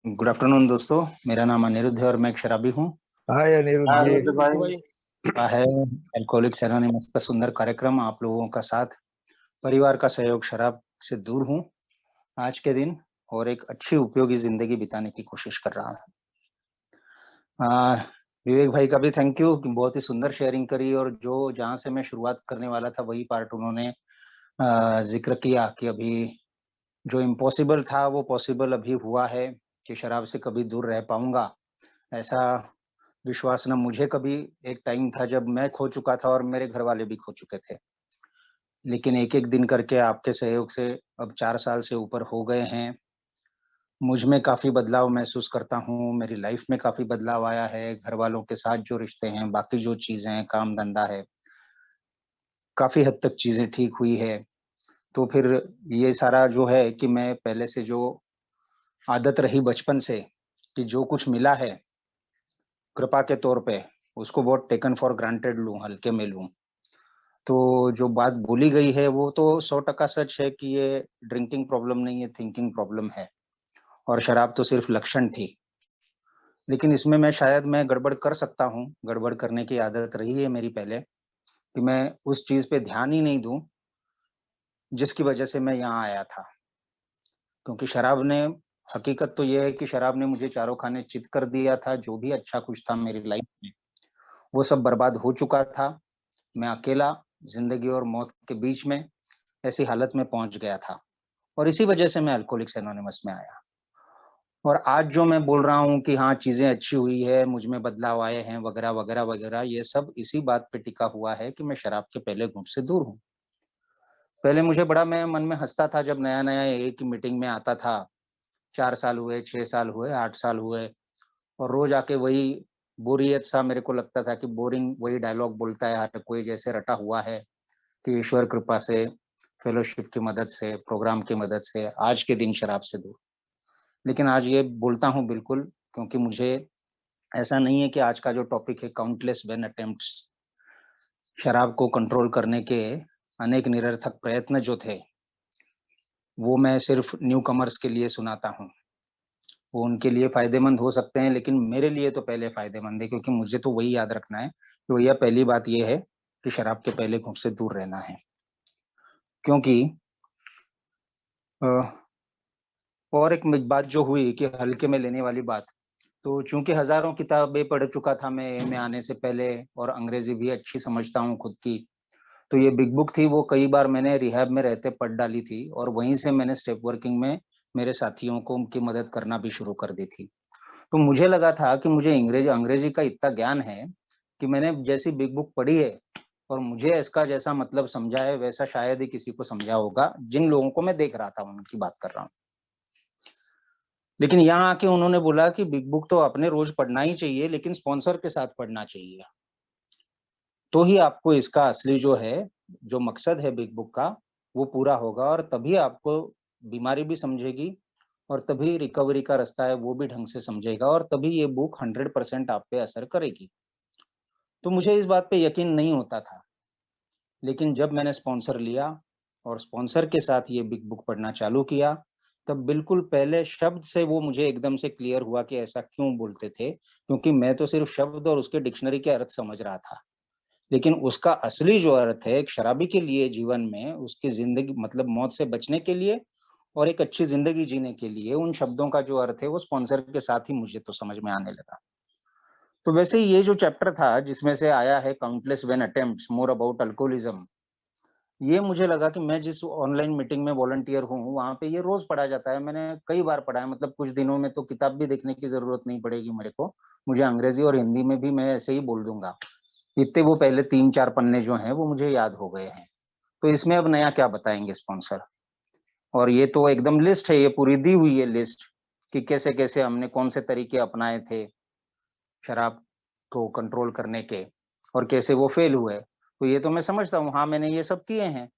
Good afternoon दोस्तों। मेरा नाम अनिरुद्ध है और मैं एक शराबी हूँ। हाय अनिरुद्ध हाँ जी। अनिरुद्ध भाई। है अल्कोहलिक्स एनोनिमस का सुंदर कार्यक्रम आप लोगों का साथ, परिवार का सहयोग, शराब से दूर हूँ आज के दिन और एक अच्छी उपयोगी जिंदगी बिताने की कोशिश कर रहा हूँ। विवेक भाई का भी थैंक यू कि बहुत ही सुंदर शेयरिंग करी और जो जहाँ से मैं शुरुआत करने वाला था वही पार्ट उन्होंने जिक्र किया कि अभी जो इम्पॉसिबल था वो पॉसिबल अभी हुआ है कि शराब से कभी दूर रह पाऊंगा। ऐसा विश्वास ना मुझे कभी, एक टाइम था जब मैं खो चुका था और मेरे घर वाले भी खो चुके थे। लेकिन एक-एक दिन करके आपके सहयोग से अब 4 साल से ऊपर हो गए हैं। मुझ में काफ़ी बदलाव महसूस करता हूँ, मेरी लाइफ़ में काफ़ी बदलाव आया है, घर वालों के साथ जो रिश्ते हैं, बाकी जो चीज़ें हैं, काम-धंधा है, काफ़ी हद तक चीज़ें ठीक हुई है। तो फिर ये सारा जो है कि मैं पहले से जो आदत रही बचपन से कि जो कुछ मिला है, कृपा के तौर पे, उसको बहुत टेकन फॉर ग्रांटेड लूँ, हल्के में लूँ। तो जो बात बोली गई है वो तो 100% सच है कि ये ड्रिंकिंग प्रॉब्लम नहीं है, थिंकिंग प्रॉब्लम है और शराब तो सिर्फ लक्षण थी। लेकिन इसमें मैं गड़बड़ कर सकता हूँ, गड़बड़ करने की आदत रही है मेरी पहले कि मैं उस चीज़ पे ध्यान ही नहीं दूँ, जिसकी वजह से मैं यहाँ आया था। क्योंकि शराब ने, हकीकत तो ये है कि शराब ने मुझे चारों खाने चित कर दिया था, जो भी अच्छा कुछ था मेरी लाइफ़ में, वो सब बर्बाद हो चुका था। मैं अकेला ज़िंदगी और मौत के बीच में ऐसी हालत में पहुँच गया था। और इसी वजह से मैं अल्कोहलिक्स एनोनिमस में आया। और आज जो मैं बोल रहा हूँ कि हाँ, चीज़ें अच्छी हुई है, मुझ में बदलाव आए हैं वगैरह, वगैरह, वगैरह, ये सब इसी बात पे टिका हुआ है कि मैं शराब के पहले घूंट से दूर हूँ। पहले मुझे बड़ा, मैं मन में हँसता था जब नया-नया एक मीटिंग में आता था। 4 साल हुए, 6 साल हुए, 8 साल हुए और रोज़ आके वही बोरियत सा मेरे को लगता था कि बोरिंग वही डायलॉग बोलता है हर कोई, जैसे रटा हुआ है कि ईश्वर कृपा से, फेलोशिप की मदद से, प्रोग्राम की मदद से आज के दिन शराब से दूर। लेकिन आज ये बोलता हूँ बिल्कुल, क्योंकि मुझे ऐसा नहीं है कि आज का जो टॉपिक है काउंटलेस वैन अटेम्प्ट्स, शराब को कंट्रोल करने के अनेक निरर्थक प्रयत्न जो थे, वो मैं सिर्फ़ न्यू कमर्स के लिए सुनाता हूँ। वो उनके लिए फ़ायदेमंद हो सकते हैं, लेकिन मेरे लिए तो पहले फ़ायदेमंद है क्योंकि मुझे तो वही याद रखना है कि भैया पहली बात ये है कि शराब के पहले घूंट से दूर रहना है। क्योंकि अ, और एक बात जो हुई कि हल्के में लेने वाली बात, तो चूँकि हज़ारों किताबें पढ़ चुका था मैं में आने से पहले और अंग्रेज़ी भी अच्छी समझता हूँ खुद की, तो ये बिग बुक थी, वो कई बार मैंने रिहैब में रहते पढ़ डाली थी और वहीं से मैंने स्टेप वर्किंग में मेरे साथियों को उनकी मदद करना भी शुरू कर दी थी। तो मुझे लगा था कि मुझे अंग्रेज़ी का इतना ज्ञान है कि मैंने जैसी बिग बुक पढ़ी है और मुझे इसका जैसा मतलब समझा है, वैसा शायद ही किसी को समझा होगा, जिन लोगों को मैं देख रहा था, उनकी बात कर रहा हूँ। लेकिन यहाँ आके उन्होंने बोला कि बिग बुक तो आपने रोज़ पढ़ना ही चाहिए, लेकिन स्पॉन्सर के साथ पढ़ना चाहिए। तो ही आपको इसका असली जो है, जो मकसद है बिग बुक का, वो पूरा होगा और तभी आपको बीमारी भी समझेगी और तभी रिकवरी का रास्ता है, वो भी ढंग से समझेगा और तभी ये बुक 100% आप पे असर करेगी। तो मुझे इस बात पे यकीन नहीं होता था। लेकिन जब मैंने स्पॉन्सर लिया और स्पॉन्सर के साथ ये बिग बुक पढ़ना चालू किया, तब बिल्कुल पहले शब्द से वो मुझे एकदम से क्लियर हुआ कि ऐसा क्यों बोलते थे, क्योंकि मैं तो सिर्फ शब्द और उसके डिक्शनरी के अर्थ समझ रहा था। लेकिन उसका असली जो अर्थ है एक शराबी के लिए जीवन में, उसकी ज़िंदगी मतलब मौत से बचने के लिए और एक अच्छी ज़िंदगी जीने के लिए, उन शब्दों का जो अर्थ है वो स्पॉन्सर के साथ ही मुझे तो समझ में आने लगा। तो वैसे ही ये जो चैप्टर था जिसमें से आया है countless when attempts more about alcoholism, ये मुझे लगा कि मैं जिस ऑनलाइन मीटिंग में वॉलंटियर हूँ, वहाँ पे ये रोज़ पढ़ा जाता है। मैंने कई बार पढ़ा है, मतलब कुछ दिनों में तो किताब भी देखने की ज़रूरत नहीं पड़ेगी मेरे को। मुझे अंग्रेज़ी और हिंदी में भी मैं ऐसे ही बोल दूँगा। इतने वो पहले 3-4 पन्ने जो हैं, वो मुझे याद हो गए हैं। तो इसमें अब नया क्या बताएँगे स्पॉन्सर? और ये तो एकदम लिस्ट है, ये पूरी दी हुई है लिस्ट कि कैसे-कैसे हमने कौन से तरीके अपनाए थे शराब को कंट्रोल करने के और कैसे वो फेल हुए। तो ये तो मैं समझता हूँ, हाँ, मैंने ये सब किए हैं।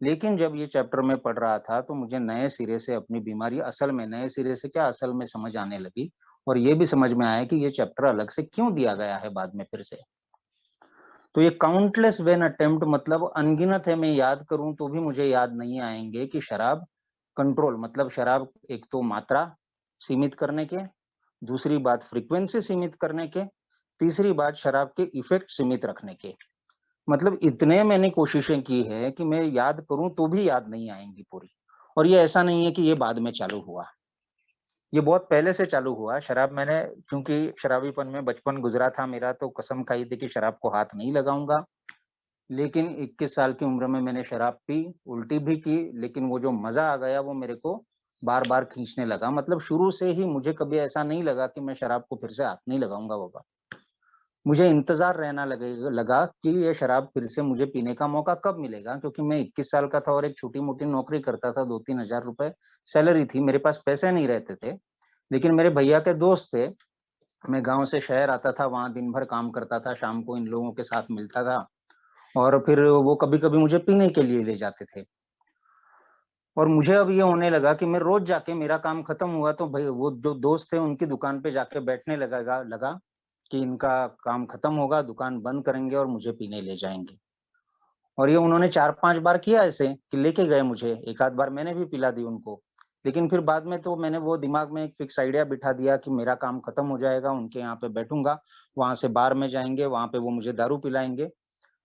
लेकिन जब ये चैप्टर मैं पढ़ रहा था, तो मुझे नए सिरे से अपनी बीमारी, असल में नए सिरे से क्या, असल में समझ आने लगी और ये भी समझ में आया कि ये चैप्टर अलग से क्यों दिया गया है बाद में फिर से। तो ये काउंटलेस व्हेन अटेम्प्ट मतलब अनगिनत है, मैं याद करूँ तो भी मुझे याद नहीं आएँगे कि शराब कंट्रोल मतलब शराब एक तो मात्रा, सीमित करने के, दूसरी बात फ्रीक्वेंसी सीमित करने के, तीसरी बात शराब के इफ़ेक्ट सीमित रखने के। मतलब इतने मैंने कोशिशें की है कि मैं याद करूँ तो भी याद नहीं आएँगी पूरी। और ये ऐसा नहीं है कि ये बाद में चालू हुआ। ये बहुत पहले से चालू हुआ। शराब मैंने क्योंकि शराबीपन में बचपन गुज़रा था मेरा, तो कसम खाई थी कि शराब को हाथ नहीं लगाऊँगा। लेकिन 21 साल की उम्र में मैंने शराब पी, उल्टी भी की, लेकिन वो जो मज़ा आ गया वो मेरे को बार-बार खींचने लगा। मतलब शुरू से ही मुझे कभी ऐसा नहीं लगा कि मैं शराब को फिर से हाथ नहीं लगाऊँगा बाबा। मुझे इंतज़ार रहना लगा कि ये शराब फिर से मुझे पीने का मौका कब मिलेगा, क्योंकि मैं 21 साल का था और एक छोटी-मोटी नौकरी करता था, 2-3 हज़ार रुपए सैलरी थी, मेरे पास पैसे नहीं रहते थे। लेकिन मेरे भैया के दोस्त थे, मैं गाँव से शहर आता था, वहाँ दिन भर काम करता था, शाम को इन लोगों के साथ मिलता था और फिर वो कभी-कभी मुझे पीने के लिए ले जाते थे। और मुझे अब ये होने लगा कि मैं रोज़ जाके मेरा काम खत्म हुआ तो भई वो जो दोस्त थे उनकी दुकान पे जाके बैठने लगा कि इनका काम खत्म होगा, दुकान बंद करेंगे और मुझे पीने ले जाएँगे। और ये उन्होंने 4-5 बार किया ऐसे कि लेके गए मुझे, एक आध बार मैंने भी पिला दी उनको। लेकिन फिर बाद में तो मैंने वो दिमाग में एक फिक्स आइडिया बिठा दिया कि मेरा काम खत्म हो जाएगा, उनके यहाँ पे बैठूँगा, वहाँ से बार में जाएँगे, वहाँ पे वो मुझे दारू पिलाएँगे।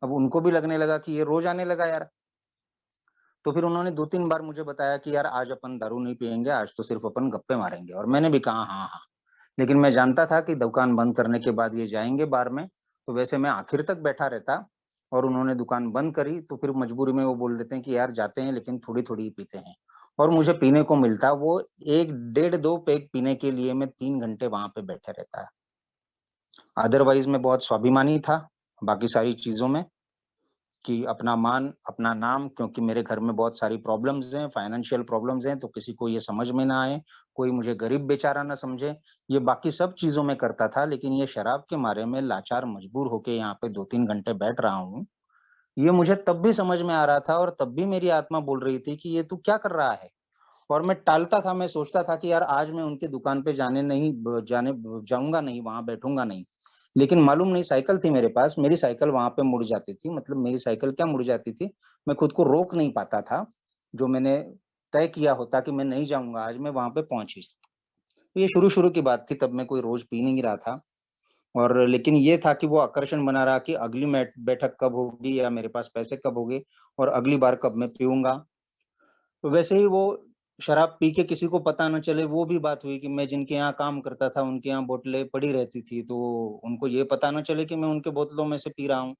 अब उनको भी लगने लगा कि ये रोज़ आने लगा यार। तो फिर उन्होंने 2-3 बार मुझे बताया कि यार आज अपन दारू नहीं पिएँगे, आज तो सिर्फ़ अपन गप्पे मारेंगे और मैंने भी कहा हाँ, हाँ। लेकिन मैं जानता था कि दुकान बंद करने के बाद ये जाएँगे बार में, तो वैसे मैं आखिर तक बैठा रहता और उन्होंने दुकान बंद करी, तो फिर मजबूरी में वो बोल देते हैं कि यार जाते हैं लेकिन थोड़ी-थोड़ी ही पीते हैं। और मुझे पीने को मिलता, वो 1 डेढ़ 2 पैग पीने के लिए मैं 3 घंटे वहाँ पे बैठे रहता। अदरवाइज़ मैं बहुत स्वाभिमानी था, बाकी सारी चीज़ों में। कि अपना मान, अपना नाम, क्योंकि मेरे घर में बहुत सारी प्रॉब्लम्स हैं, फाइनेंशियल प्रॉब्लम्स हैं, तो किसी को ये समझ में ना आए, कोई मुझे गरीब बेचारा ना समझे। ये बाकी सब चीज़ों में करता था, लेकिन ये शराब के मारे में लाचार मजबूर होके यहाँ पे 2-3 घंटे बैठ रहा हूँ। ये मुझे तब भी समझ में आ रहा था और तब भी मेरी आत्मा बोल रही थी कि ये तू क्या कर रहा है? और मैं टालता था, मैं सोचता था कि यार आज मैं उनकी दुकान पे जाऊँगा नहीं, वहाँ बैठूँगा नहीं। लेकिन मालूम नहीं साइकिल थी मेरे पास, मेरी साइकिल वहाँ पे मुड़ जाती थी, मतलब मेरी साइकिल क्या मुड़ जाती थी, मैं खुद को रोक नहीं पाता था। जो मैंने तय किया होता कि मैं नहीं जाऊँगा आज, मैं वहाँ पे पहुँच ही तो ये शुरू-शुरू की बात थी, तब मैं कोई रोज़ पी नहीं रहा था और लेकिन ये था कि वो आकर्षण बना रहा कि अगली बैठक कब होगी या मेरे पास पैसे कब होंगे और अगली बार कब मैं पीऊँगा। तो वैसे ही वो शराब पी के किसी को पता ना चले, वो भी बात हुई कि मैं जिनके यहाँ काम करता था, उनके यहाँ बोतलें पड़ी रहती थी, तो उनको ये पता ना चले कि मैं उनके बोतलों में से पी रहा हूँ।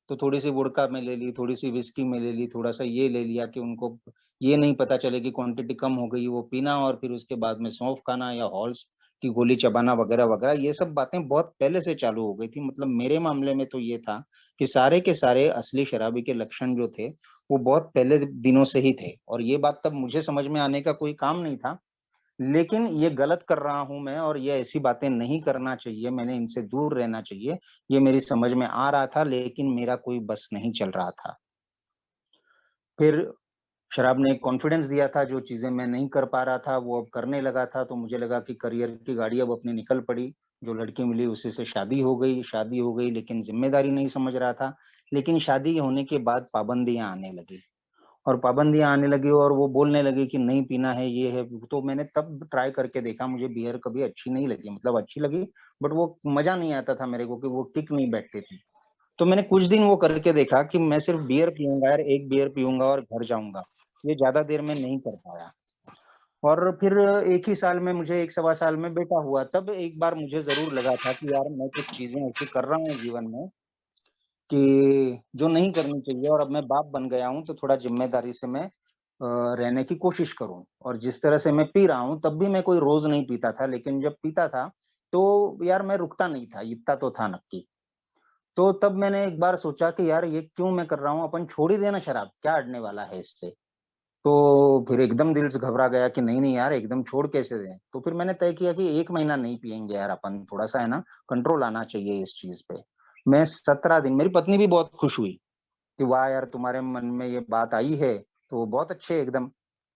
तो थोड़ी-सी वोडका में ले ली, थोड़ी-सी व्हिस्की में ले ली, थोड़ा-सा ये ले लिया कि उनको ये नहीं पता चले कि क्वांटिटी कम हो गई, वो पीना और फिर उसके बाद में सौंफ खाना या हॉल्स की गोली चबाना वगैरह-वगैरह, ये सब बातें बहुत पहले से चालू हो गई थी। मतलब मेरे मामले में तो ये था कि सारे के सारे असली शराबी के लक्षण जो थे, वो बहुत पहले दिनों से ही थे और ये बात तब मुझे समझ में आने का कोई काम नहीं था। लेकिन ये गलत कर रहा हूँ मैं और ये ऐसी बातें नहीं करना चाहिए, मैंने इनसे दूर रहना चाहिए, ये मेरी समझ में आ रहा था लेकिन मेरा कोई बस नहीं चल रहा था। फिर शराब ने एक कॉन्फिडेंस दिया था, जो चीज़ें मैं नहीं कर पा रहा था, वो अब करने लगा था, तो मुझे लगा कि करियर की गाड़ी अब अपनी निकल पड़ी। जो लड़की मिली उसी से शादी हो गई लेकिन ज़िम्मेदारी नहीं समझ रहा था। लेकिन शादी होने के बाद पाबंदियाँ आने लगी। और पाबंदियाँ आने लगी और वो बोलने लगे कि नहीं पीना है, ये है। तो मैंने तब ट्राई करके देखा, मुझे बियर कभी अच्छी नहीं लगी, मतलब अच्छी लगी, बट वो मज़ा नहीं आता था मेरे को कि वो किक नहीं बैठती थी। तो मैंने कुछ दिन वो करके देखा कि मैं सिर्फ़ बियर पीऊँगा यार, 1 बियर पीऊँगा और घर जाऊँगा। ये ज़्यादा देर में नहीं कर पाया। और फिर 1 ही साल में मुझे 1 सवा साल में बेटा हुआ, तब एक बार मुझे ज़रूर लगा था कि यार मैं कुछ चीज़ें ऐसी कर रहा हूँ जीवन में कि जो नहीं करनी चाहिए और अब मैं बाप बन गया हूँ, तो थोड़ा ज़िम्मेदारी से मैं रहने की कोशिश करूँ। और जिस तरह से मैं पी रहा हूँ, तब भी मैं कोई रोज़ नहीं पीता था, लेकिन जब पीता था, तो यार मैं रुकता नहीं था, इतना तो था नक्की। तो तब मैंने एक बार सोचा कि यार ये क्यों मैं कर रहा हूँ, अपन छोड़ ही दें ना शराब, क्या अड़ने वाला है इससे? तो फिर एकदम दिल से घबरा गया कि नहीं, नहीं यार एकदम छोड़ कैसे दें? तो फिर मैंने तय किया कि 1 महीना नहीं पिएँगे यार अपन, थोड़ा-सा है ना कंट्रोल आना चाहिए इस चीज़ पे। मैं 17 दिन, मेरी पत्नी भी बहुत खुश हुई कि वाह यार तुम्हारे मन में ये बात आई है, तो बहुत अच्छे एकदम।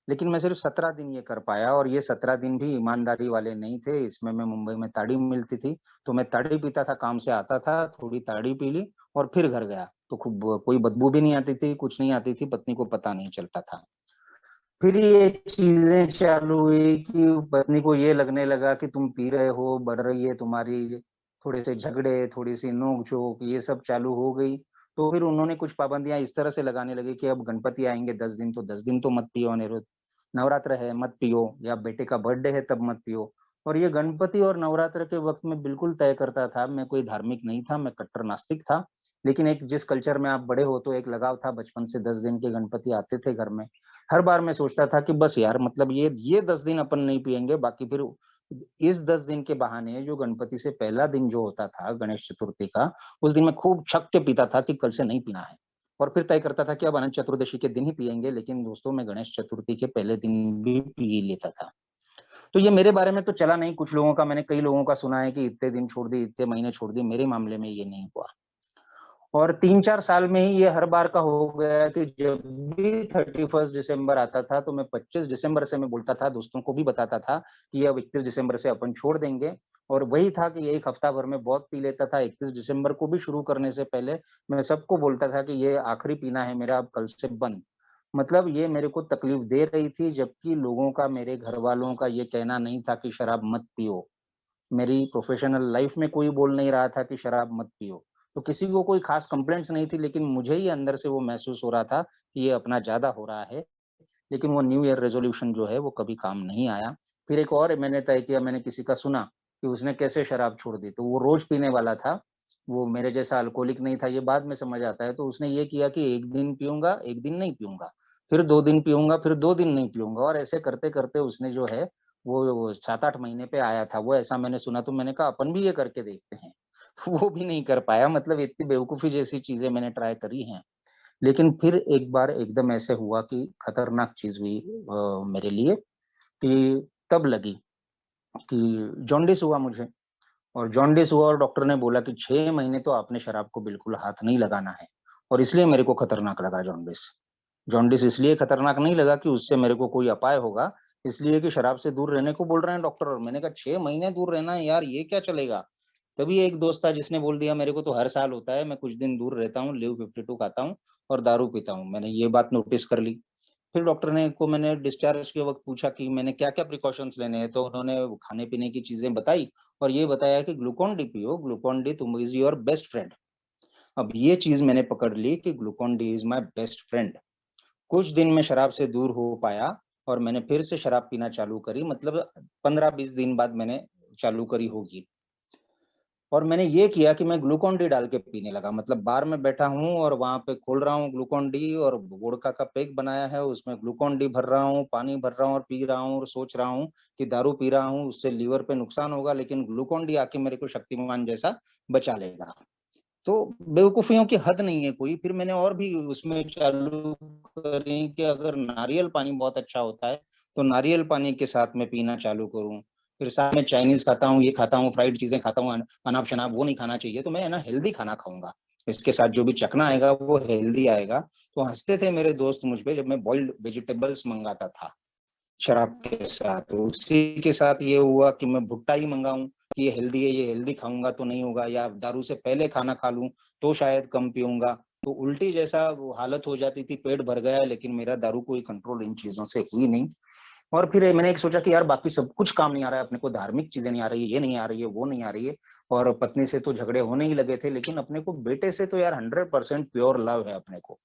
लेकिन मैं सिर्फ़ 17 दिन ये कर पाया और ये 17 दिन भी ईमानदारी वाले नहीं थे, इसमें मैं मुंबई में ताड़ी मिलती थी, तो मैं ताड़ी पीता था, काम से आता था, थोड़ी ताड़ी पी ली और फिर घर गया। तो खूब कोई बदबू भी नहीं आती थी, कुछ नहीं आती थी, पत्नी को पता नहीं चलता था। फिर ये चीजें चालू हुई कि पत्नी को ये लगने लगा कि तुम पी रहे हो, बढ़ रही है तुम्हारी, थोड़े से झगड़े, थोड़ी सी नोक झोंक, ये सब चालू हो गई। तो फिर उन्होंने कुछ पाबंदियां इस तरह से लगाने लगे कि अब गणपति आएंगे 10 दिन, तो 10 दिन तो मत पियो अनिरुद्ध, नवरात्र है मत पियो, या बेटे का बर्थडे है तब मत पियो। और ये गणपति और नवरात्र के वक्त में बिल्कुल तय करता था, मैं कोई धार्मिक नहीं था, मैं कट्टर नास्तिक था। लेकिन एक जिस कल्चर में आप बड़े हो तो एक लगाव था, बचपन से 10 दिन के गणपति आते थे घर में। हर बार मैं सोचता था कि बस यार, मतलब ये 10 दिन अपन नहीं पिएंगे, बाकी फिर इस 10 दिन के बहाने जो गणपति से पहला दिन जो होता था गणेश चतुर्थी का, उस दिन मैं खूब छक के पीता था कि कल से नहीं पीना है। और फिर तय करता था कि अब अनंत चतुर्दशी के दिन ही पिएंगे, लेकिन दोस्तों मैं गणेश चतुर्थी के पहले दिन भी पी लेता था। तो ये मेरे बारे में तो चला नहीं, कुछ लोगों का, मैंने कई लोगों का सुना है कि इतने दिन छोड़ दी, इतने महीने छोड़ दी, मेरे मामले में ये नहीं हुआ। और 3-4 साल में ही ये हर बार का हो गया कि जब भी 31 दिसंबर आता था तो मैं 25 दिसंबर से मैं बोलता था, दोस्तों को भी बताता था कि अब 31 दिसंबर से अपन छोड़ देंगे। और वही था कि एक हफ्ता भर में बहुत पी लेता था। 31 दिसंबर को भी शुरू करने से पहले मैं सबको बोलता था कि ये आखिरी पीना है मेरा, अब कल से बंद। मतलब ये मेरे को तकलीफ दे रही थी, जबकि लोगों का, मेरे घर वालों का ये कहना नहीं था कि शराब मत पियो। मेरी प्रोफेशनल लाइफ में कोई बोल नहीं रहा था कि शराब मत पियो। तो किसी को कोई खास कंप्लेंट्स नहीं थी, लेकिन मुझे ही अंदर से वो महसूस हो रहा था कि ये अपना ज़्यादा हो रहा है। लेकिन वो न्यू ईयर रेज़ोल्यूशन जो है वो कभी काम नहीं आया। फिर एक और मैंने तय किया, मैंने किसी का सुना कि उसने कैसे शराब छोड़ दी, तो वो रोज़ पीने वाला था। वो मेरे जैसा अल्कोहलिक नहीं था, ये बाद में समझ आता है। तो उसने ये किया कि 1 दिन पीऊँगा, 1 दिन नहीं पीऊँगा, फिर 2 दिन पीऊँगा, फिर 2 दिन नहीं पीऊँगा, और ऐसे करते-करते उसने जो है वो 7-8 महीने पे आया था वो, ऐसा मैंने सुना। तो मैंने कहा अपन भी ये करके देखते हैं। तो वो भी नहीं कर पाया, मतलब इतनी बेवकूफ़ी जैसी चीज़ें मैंने ट्राई करी हैं। लेकिन फिर एक बार एकदम ऐसे हुआ कि खतरनाक चीज़ हुई मेरे लिए, कि तब लगी कि जॉन्डिस हुआ मुझे। और जॉन्डिस हुआ और डॉक्टर ने बोला कि 6 महीने तो आपने शराब को बिल्कुल हाथ नहीं लगाना है। और इसलिए मेरे को खतरनाक लगा जॉन्डिस। जॉन्डिस इसलिए खतरनाक नहीं लगा कि उससे मेरे को कोई अपाय होगा, इसलिए कि शराब से दूर रहने को बोल रहे हैं डॉक्टर, और मैंने कहा 6 महीने दूर रहना है यार, ये क्या चलेगा? तभी एक दोस्त था जिसने बोल दिया मेरे को तो हर साल होता है, मैं कुछ दिन दूर रहता हूँ, लिव 52 खाता हूँ और दारू पीता हूँ। मैंने ये बात नोटिस कर ली। फिर डॉक्टर ने को मैंने डिस्चार्ज के वक़्त पूछा कि मैंने क्या-क्या प्रिकॉशंस लेने हैं, तो उन्होंने खाने-पीने की चीज़ें बताई और ये बताया कि ग्लूकोन डी पियो, ग्लूकोन डी तुम इज़ योर बेस्ट फ्रेंड। अब ये चीज़ मैंने पकड़ ली कि Glucon D is my best friend. कुछ दिन मैं शराब से दूर हो पाया और मैंने फिर से शराब पीना चालू करी, मतलब 15-20 दिन बाद मैंने चालू करी होगी। और मैंने ये किया कि मैं ग्लूकोन डी डाल के पीने लगा, मतलब बार में बैठा हूँ और वहाँ पे खोल रहा हूँ ग्लूकोन डी, और वोडका का पैक बनाया है, उसमें ग्लूकोन डी भर रहा हूँ, पानी भर रहा हूँ और पी रहा हूँ, और सोच रहा हूँ कि दारू पी रहा हूँ, उससे लीवर पे नुकसान होगा, लेकिन ग्लूकोन डी आके मेरे को शक्तिमान जैसा बचा लेगा। तो बेवकूफ़ियों की हद नहीं है कोई। फिर मैंने और भी उसमें चालू करी कि अगर नारियल पानी बहुत अच्छा होता है, तो नारियल पानी के साथ मैं पीना चालू करूँ। फिर साथ में चाइनीज़ खाता हूँ, ये खाता हूँ, फ्राइड चीज़ें खाता हूँ, अनाप-शनाप वो नहीं खाना चाहिए, तो मैं है ना हेल्दी खाना खाऊँगा। इसके साथ जो भी चखना आएगा वो हेल्दी आएगा। तो हँसते थे मेरे दोस्त मुझ पे जब मैं बॉइल्ड वेजिटेबल्स मँगाता था। शराब के साथ, तो उसी के साथ ये हुआ कि मैं भुट्टा ही मंगाऊँ कि ये हेल्दी है, ये हेल्दी खाऊँगा तो नहीं होगा, या दारू से पहले खाना खा लूँ, तो शायद कम पीऊँगा। तो उल्टी जैसा वो हालत हो जाती थी, पेट भर गया लेकिन मेरा दारू कोई कंट्रोल इन चीज़ों से हुई नहीं। और फिर मैंने एक सोचा कि यार बाकी सब कुछ काम नहीं आ रहा है, अपने को धार्मिक चीज़ें नहीं आ रही है, ये नहीं आ रही है, वो नहीं आ रही है, और पत्नी से तो झगड़े होने ही लगे थे, लेकिन अपने को बेटे से तो यार 100% प्योर लव है अपने को।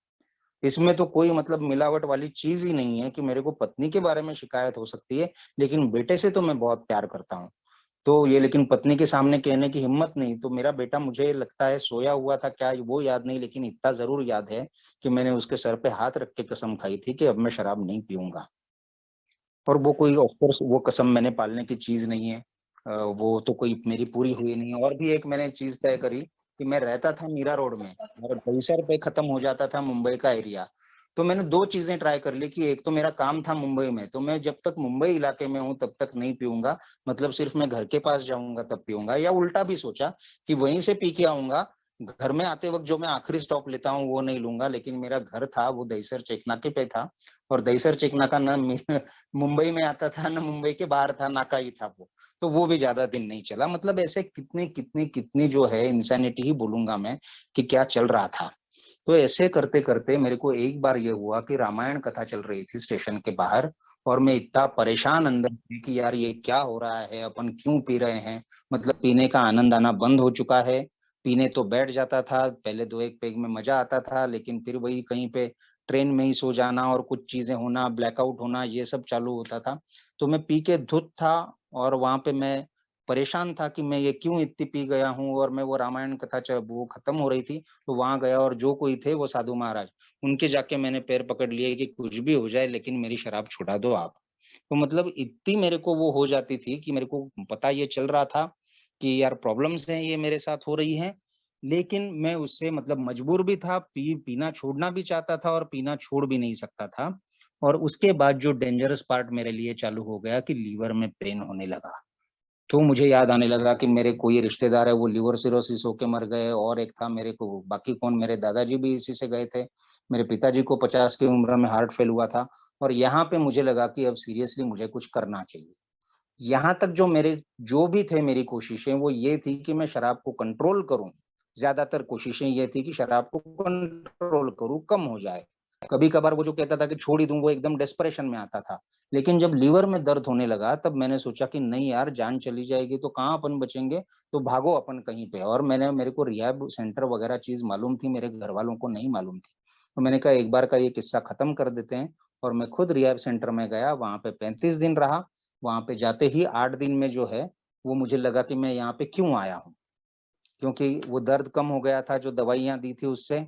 इसमें तो कोई मतलब मिलावट वाली चीज़ ही नहीं है कि मेरे को पत्नी के बारे में शिकायत हो सकती है, लेकिन बेटे से तो मैं बहुत प्यार करता हूँ। तो ये लेकिन पत्नी के सामने कहने की हिम्मत नहीं, तो मेरा बेटा मुझे लगता है सोया हुआ था क्या वो याद नहीं, लेकिन इतना ज़रूर याद है कि मैंने उसके सर पे हाथ रख के कसम खाई थी कि अब मैं शराब नहीं पीऊँगा। और वो कोई ऑफ कोर्स वो कसम मैंने पालने की चीज़ नहीं है। वो तो कोई मेरी पूरी हुई नहीं है। और भी एक मैंने चीज़ तय करी कि मैं रहता था मीरा रोड में और दहीसर पे खत्म हो जाता था मुंबई का एरिया। तो मैंने 2 चीज़ें ट्राई कर ली कि एक तो मेरा काम था मुंबई में, तो मैं जब तक मुंबई इलाके में हूँ तब तक नहीं पीऊँगा, मतलब सिर्फ़ मैं घर के पास जाऊँगा तब पीऊँगा, या उल्टा भी सोचा कि वहीं से पी के आऊँगा, घर में आते वक़्त जो मैं आखिरी स्टॉप लेता हूँ वो नहीं लूँगा, लेकिन मेरा घर था वो दहीसर चेक पे था, और दहीसर चेक नाका ना मुंबई में आता था ना मुंबई के बाहर था, नाका ही था वो। तो वो भी ज़्यादा दिन नहीं चला। मतलब ऐसे कितनी जो है इंसैनिटी ही बोलूँगा मैं कि क्या चल रहा था। तो ऐसे करते करते मेरे को एक बार ये हुआ कि रामायण कथा चल रही थी स्टेशन के बाहर, और मैं इतना परेशान अंदर से कि यार ये क्या हो रहा है, अपन क्यों पी रहे हैं, मतलब पीने का आनंद आना बंद हो चुका है। पीने तो बैठ जाता था, पहले दो एक पेग में मजा आता था, लेकिन फिर वही कहीं पे ट्रेन में ही सो जाना और कुछ चीजें होना, ब्लैकआउट होना, ये सब चालू होता था। तो मैं पी के धुत था, और वहां पे मैं परेशान था कि मैं ये क्यों इतनी पी गया हूँ। और मैं वो रामायण कथा वो खत्म हो रही थी, तो वहां गया, और जो कोई थे वो साधु महाराज, उनके जाके मैंने पैर पकड़ लिए कि कुछ भी हो जाए लेकिन मेरी शराब छुड़ा दो आप। तो मतलब इतनी मेरे को वो हो जाती थी कि मेरे को पता ये चल रहा था कि यार प्रॉब्लम्स हैं, ये मेरे साथ हो रही हैं, लेकिन मैं उससे मतलब मजबूर भी था, पीना छोड़ना भी चाहता था और पीना छोड़ भी नहीं सकता था। और उसके बाद जो डेंजरस पार्ट मेरे लिए चालू हो गया कि लीवर में पेन होने लगा। तो मुझे याद आने लगा कि मेरे कोई रिश्तेदार है वो लिवर सिरोसिस होके मर गए, और एक था मेरे को, बाकी कौन, मेरे दादाजी भी इसी से गए थे, मेरे पिताजी को 50 की उम्र में हार्ट फेल हुआ था। और यहाँ पे मुझे लगा कि अब सीरियसली मुझे कुछ करना चाहिए। यहाँ तक जो भी थे मेरी कोशिशें वो ये थी कि मैं शराब को कंट्रोल करूं। ज्यादातर कोशिशें ये थी कि शराब को कंट्रोल करूं, कम हो जाए। कभी कभार वो जो कहता था कि छोड़ ही दूं, वो एकदम डेस्परेशन में आता था। लेकिन जब लीवर में दर्द होने लगा तब मैंने सोचा कि नहीं यार, जान चली जाएगी तो कहाँ अपन बचेंगे, तो भागो अपन कहीं पे। और मेरे को रिहैब सेंटर वगैरह चीज मालूम थी, मेरे घर वालों को नहीं मालूम थी। तो मैंने कहा एक बार का ये किस्सा खत्म कर देते हैं। और मैं खुद रिहैब सेंटर में गया, वहां पे 35 दिन रहा। वहां पे जाते ही 8 दिन में जो है, वो मुझे लगा कि मैं यहाँ पे क्यों आया हूँ, क्योंकि वो दर्द कम हो गया था जो दवाइयां दी थी उससे,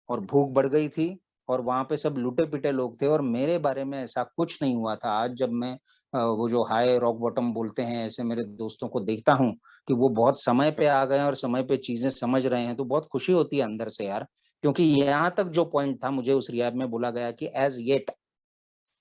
और भूख बढ़ गई थी। और वहां पे सब लुटे पिटे लोग थे, और मेरे बारे में ऐसा कुछ नहीं हुआ था। आज जब मैं वो जो हाई रॉक बॉटम बोलते हैं, ऐसे मेरे दोस्तों को देखता हूँ कि वो बहुत समय पे आ गए हैं और समय पे चीजें समझ रहे हैं, तो बहुत खुशी होती है अंदर से यार। क्योंकि यहाँ तक जो पॉइंट था, मुझे उस रियाब में बोला गया कि एज येट,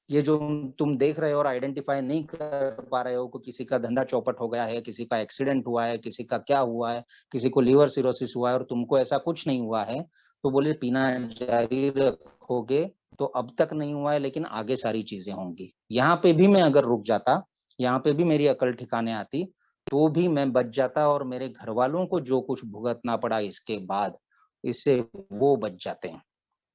ये जो तुम देख रहे हो और आइडेंटिफाई नहीं कर पा रहे हो कि किसी का धंधा चौपट हो गया है, किसी का एक्सीडेंट हुआ है, किसी का क्या हुआ है, किसी को लीवर सिरोसिस हुआ है, और तुमको ऐसा कुछ नहीं हुआ है, तो बोले पीना जारी रखोगे तो अब तक नहीं हुआ है लेकिन आगे सारी चीजें होंगी। यहाँ पे भी मैं अगर रुक जाता, यहाँ पे भी मेरी अकल ठिकाने आती, तो भी मैं बच जाता, और मेरे घर वालों को जो कुछ भुगतना पड़ा इसके बाद, इससे वो बच जाते हैं।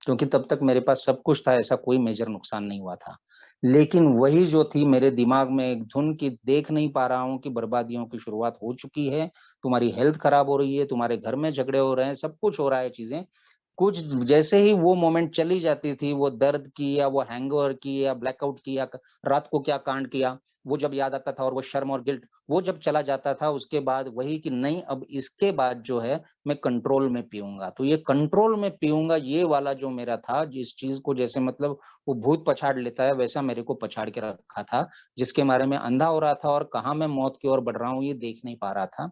क्योंकि तब तक मेरे पास सब कुछ था, ऐसा कोई मेजर नुकसान नहीं हुआ था। लेकिन वही जो थी मेरे दिमाग में एक धुन की, देख नहीं पा रहा हूँ कि बर्बादियों की शुरुआत हो चुकी है, तुम्हारी हेल्थ खराब हो रही है, तुम्हारे घर में झगड़े हो रहे हैं, सब कुछ हो रहा है चीजें। कुछ जैसे ही वो मोमेंट चली जाती थी, वो दर्द की या वो हैंगओवर की या ब्लैकआउट की या रात को क्या कांड किया, वो जब याद आता था, और वो शर्म और गिल्ट वो जब चला जाता था, उसके बाद वही कि नहीं, अब इसके बाद जो है मैं कंट्रोल में पीऊंगा। तो ये कंट्रोल में पीऊंगा, ये वाला जो मेरा था, जिस चीज को जैसे मतलब वो भूत पछाड़ लेता है, वैसा मेरे को पछाड़ के रखा था, जिसके बारे में अंधा हो रहा था, और कहाँ मैं मौत की ओर बढ़ रहा हूँ ये देख नहीं पा रहा था।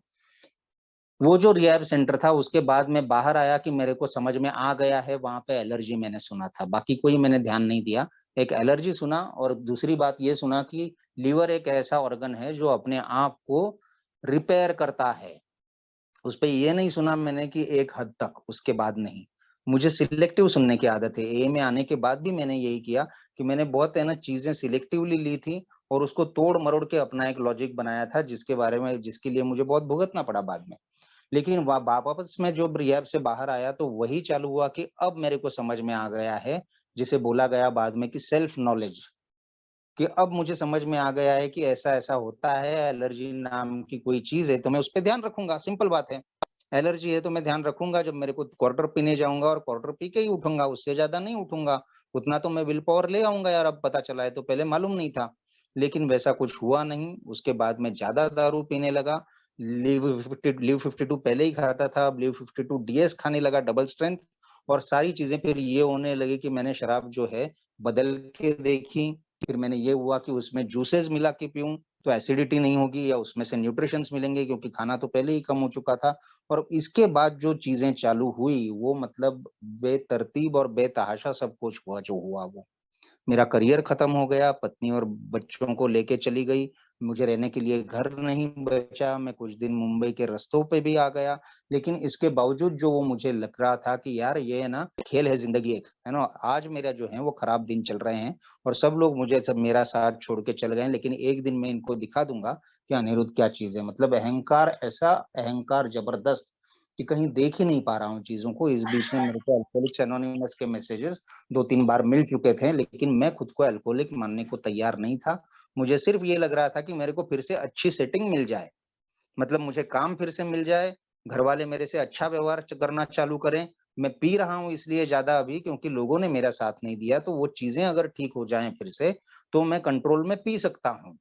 वो जो रिहैब सेंटर था, उसके बाद मैं बाहर आया कि मेरे को समझ में आ गया है, वहां पे एलर्जी मैंने सुना था, बाकी कोई मैंने ध्यान नहीं दिया। एक एलर्जी सुना, और दूसरी बात ये सुना कि लीवर एक ऐसा ऑर्गन है जो अपने आप को रिपेयर करता है। उस पे ये नहीं सुना मैंने कि एक हद तक, उसके बाद नहीं। मुझे सिलेक्टिव सुनने की आदत है, ए में आने के बाद भी मैंने यही किया कि मैंने बहुत है ना चीजें सिलेक्टिवली ली थी, और उसको तोड़ मरोड़ के अपना एक लॉजिक बनाया था, जिसके बारे में, जिसके लिए मुझे बहुत भुगतना पड़ा बाद में। लेकिन वापस मैं जो रिहैब से बाहर आया तो वही चालू हुआ कि अब मेरे को समझ में आ गया है, जिसे बोला गया बाद में कि सेल्फ नॉलेज, कि अब मुझे समझ में आ गया है कि ऐसा ऐसा होता है, एलर्जी नाम की कोई चीज है, तो मैं उस पर ध्यान रखूंगा, सिंपल बात है। एलर्जी है तो मैं ध्यान रखूंगा, जब मेरे को क्वार्टर पीने जाऊंगा और क्वार्टर पी के ही उठूंगा, उससे ज्यादा नहीं उठूंगा। उतना तो मैं विल पावर ले आऊंगा यार, अब पता चला है, तो पहले मालूम नहीं था। लेकिन वैसा कुछ हुआ नहीं, उसके बाद मैं ज्यादा दारू पीने लगा। लीव 52 पहले ही खाता था, अब लीव 52 DS खाने लगा, डबल स्ट्रेंथ। और सारी चीजें फिर ये होने लगी कि मैंने शराब जो है बदल के देखी। फिर मैंने ये हुआ कि उसमें जूसेस मिला के पीऊं, तो एसिडिटी नहीं होगी, या उसमें से न्यूट्रिशंस मिलेंगे, क्योंकि खाना तो पहले ही कम हो चुका था। और इसके बाद जो चीजें चालू हुई, वो मतलब बेतरतीब और बेतहाशा सब कुछ हुआ जो हुआ वो। मेरा करियर खत्म हो गया, पत्नी और बच्चों को लेके चली गई, मुझे रहने के लिए घर नहीं बचा, मैं कुछ दिन मुंबई के रास्तों पे भी आ गया। लेकिन इसके बावजूद जो वो मुझे लग रहा था कि यार ये है ना, खेल है जिंदगी एक, है ना, आज मेरा जो है वो खराब दिन चल रहे हैं, और सब लोग मुझे सब मेरा साथ छोड़ के चल गए, लेकिन एक दिन मैं इनको दिखा दूंगा कि अनिरुद्ध क्या चीज है। मतलब अहंकार, ऐसा अहंकार जबरदस्त, कि कहीं देख ही नहीं पा रहा हूँ चीज़ों को। इस बीच में मेरे को अल्कोहलिक्स एनोनिमस के मैसेजेस 2-3 बार मिल चुके थे, लेकिन मैं खुद को अल्कोहलिक मानने को तैयार नहीं था। मुझे सिर्फ़ ये लग रहा था कि मेरे को फिर से अच्छी सेटिंग मिल जाए। मतलब मुझे काम फिर से मिल जाए, घरवाले मेरे से अच्छा व्यवहार करना चालू करें। मैं पी रहा हूँ इसलिए ज़्यादा अभी क्योंकि लोगों ने मेरा साथ नहीं दिया, तो वो चीज़ें अगर ठीक हो जाएँ फिर से, तो मैं कंट्रोल में पी सकता हूँ।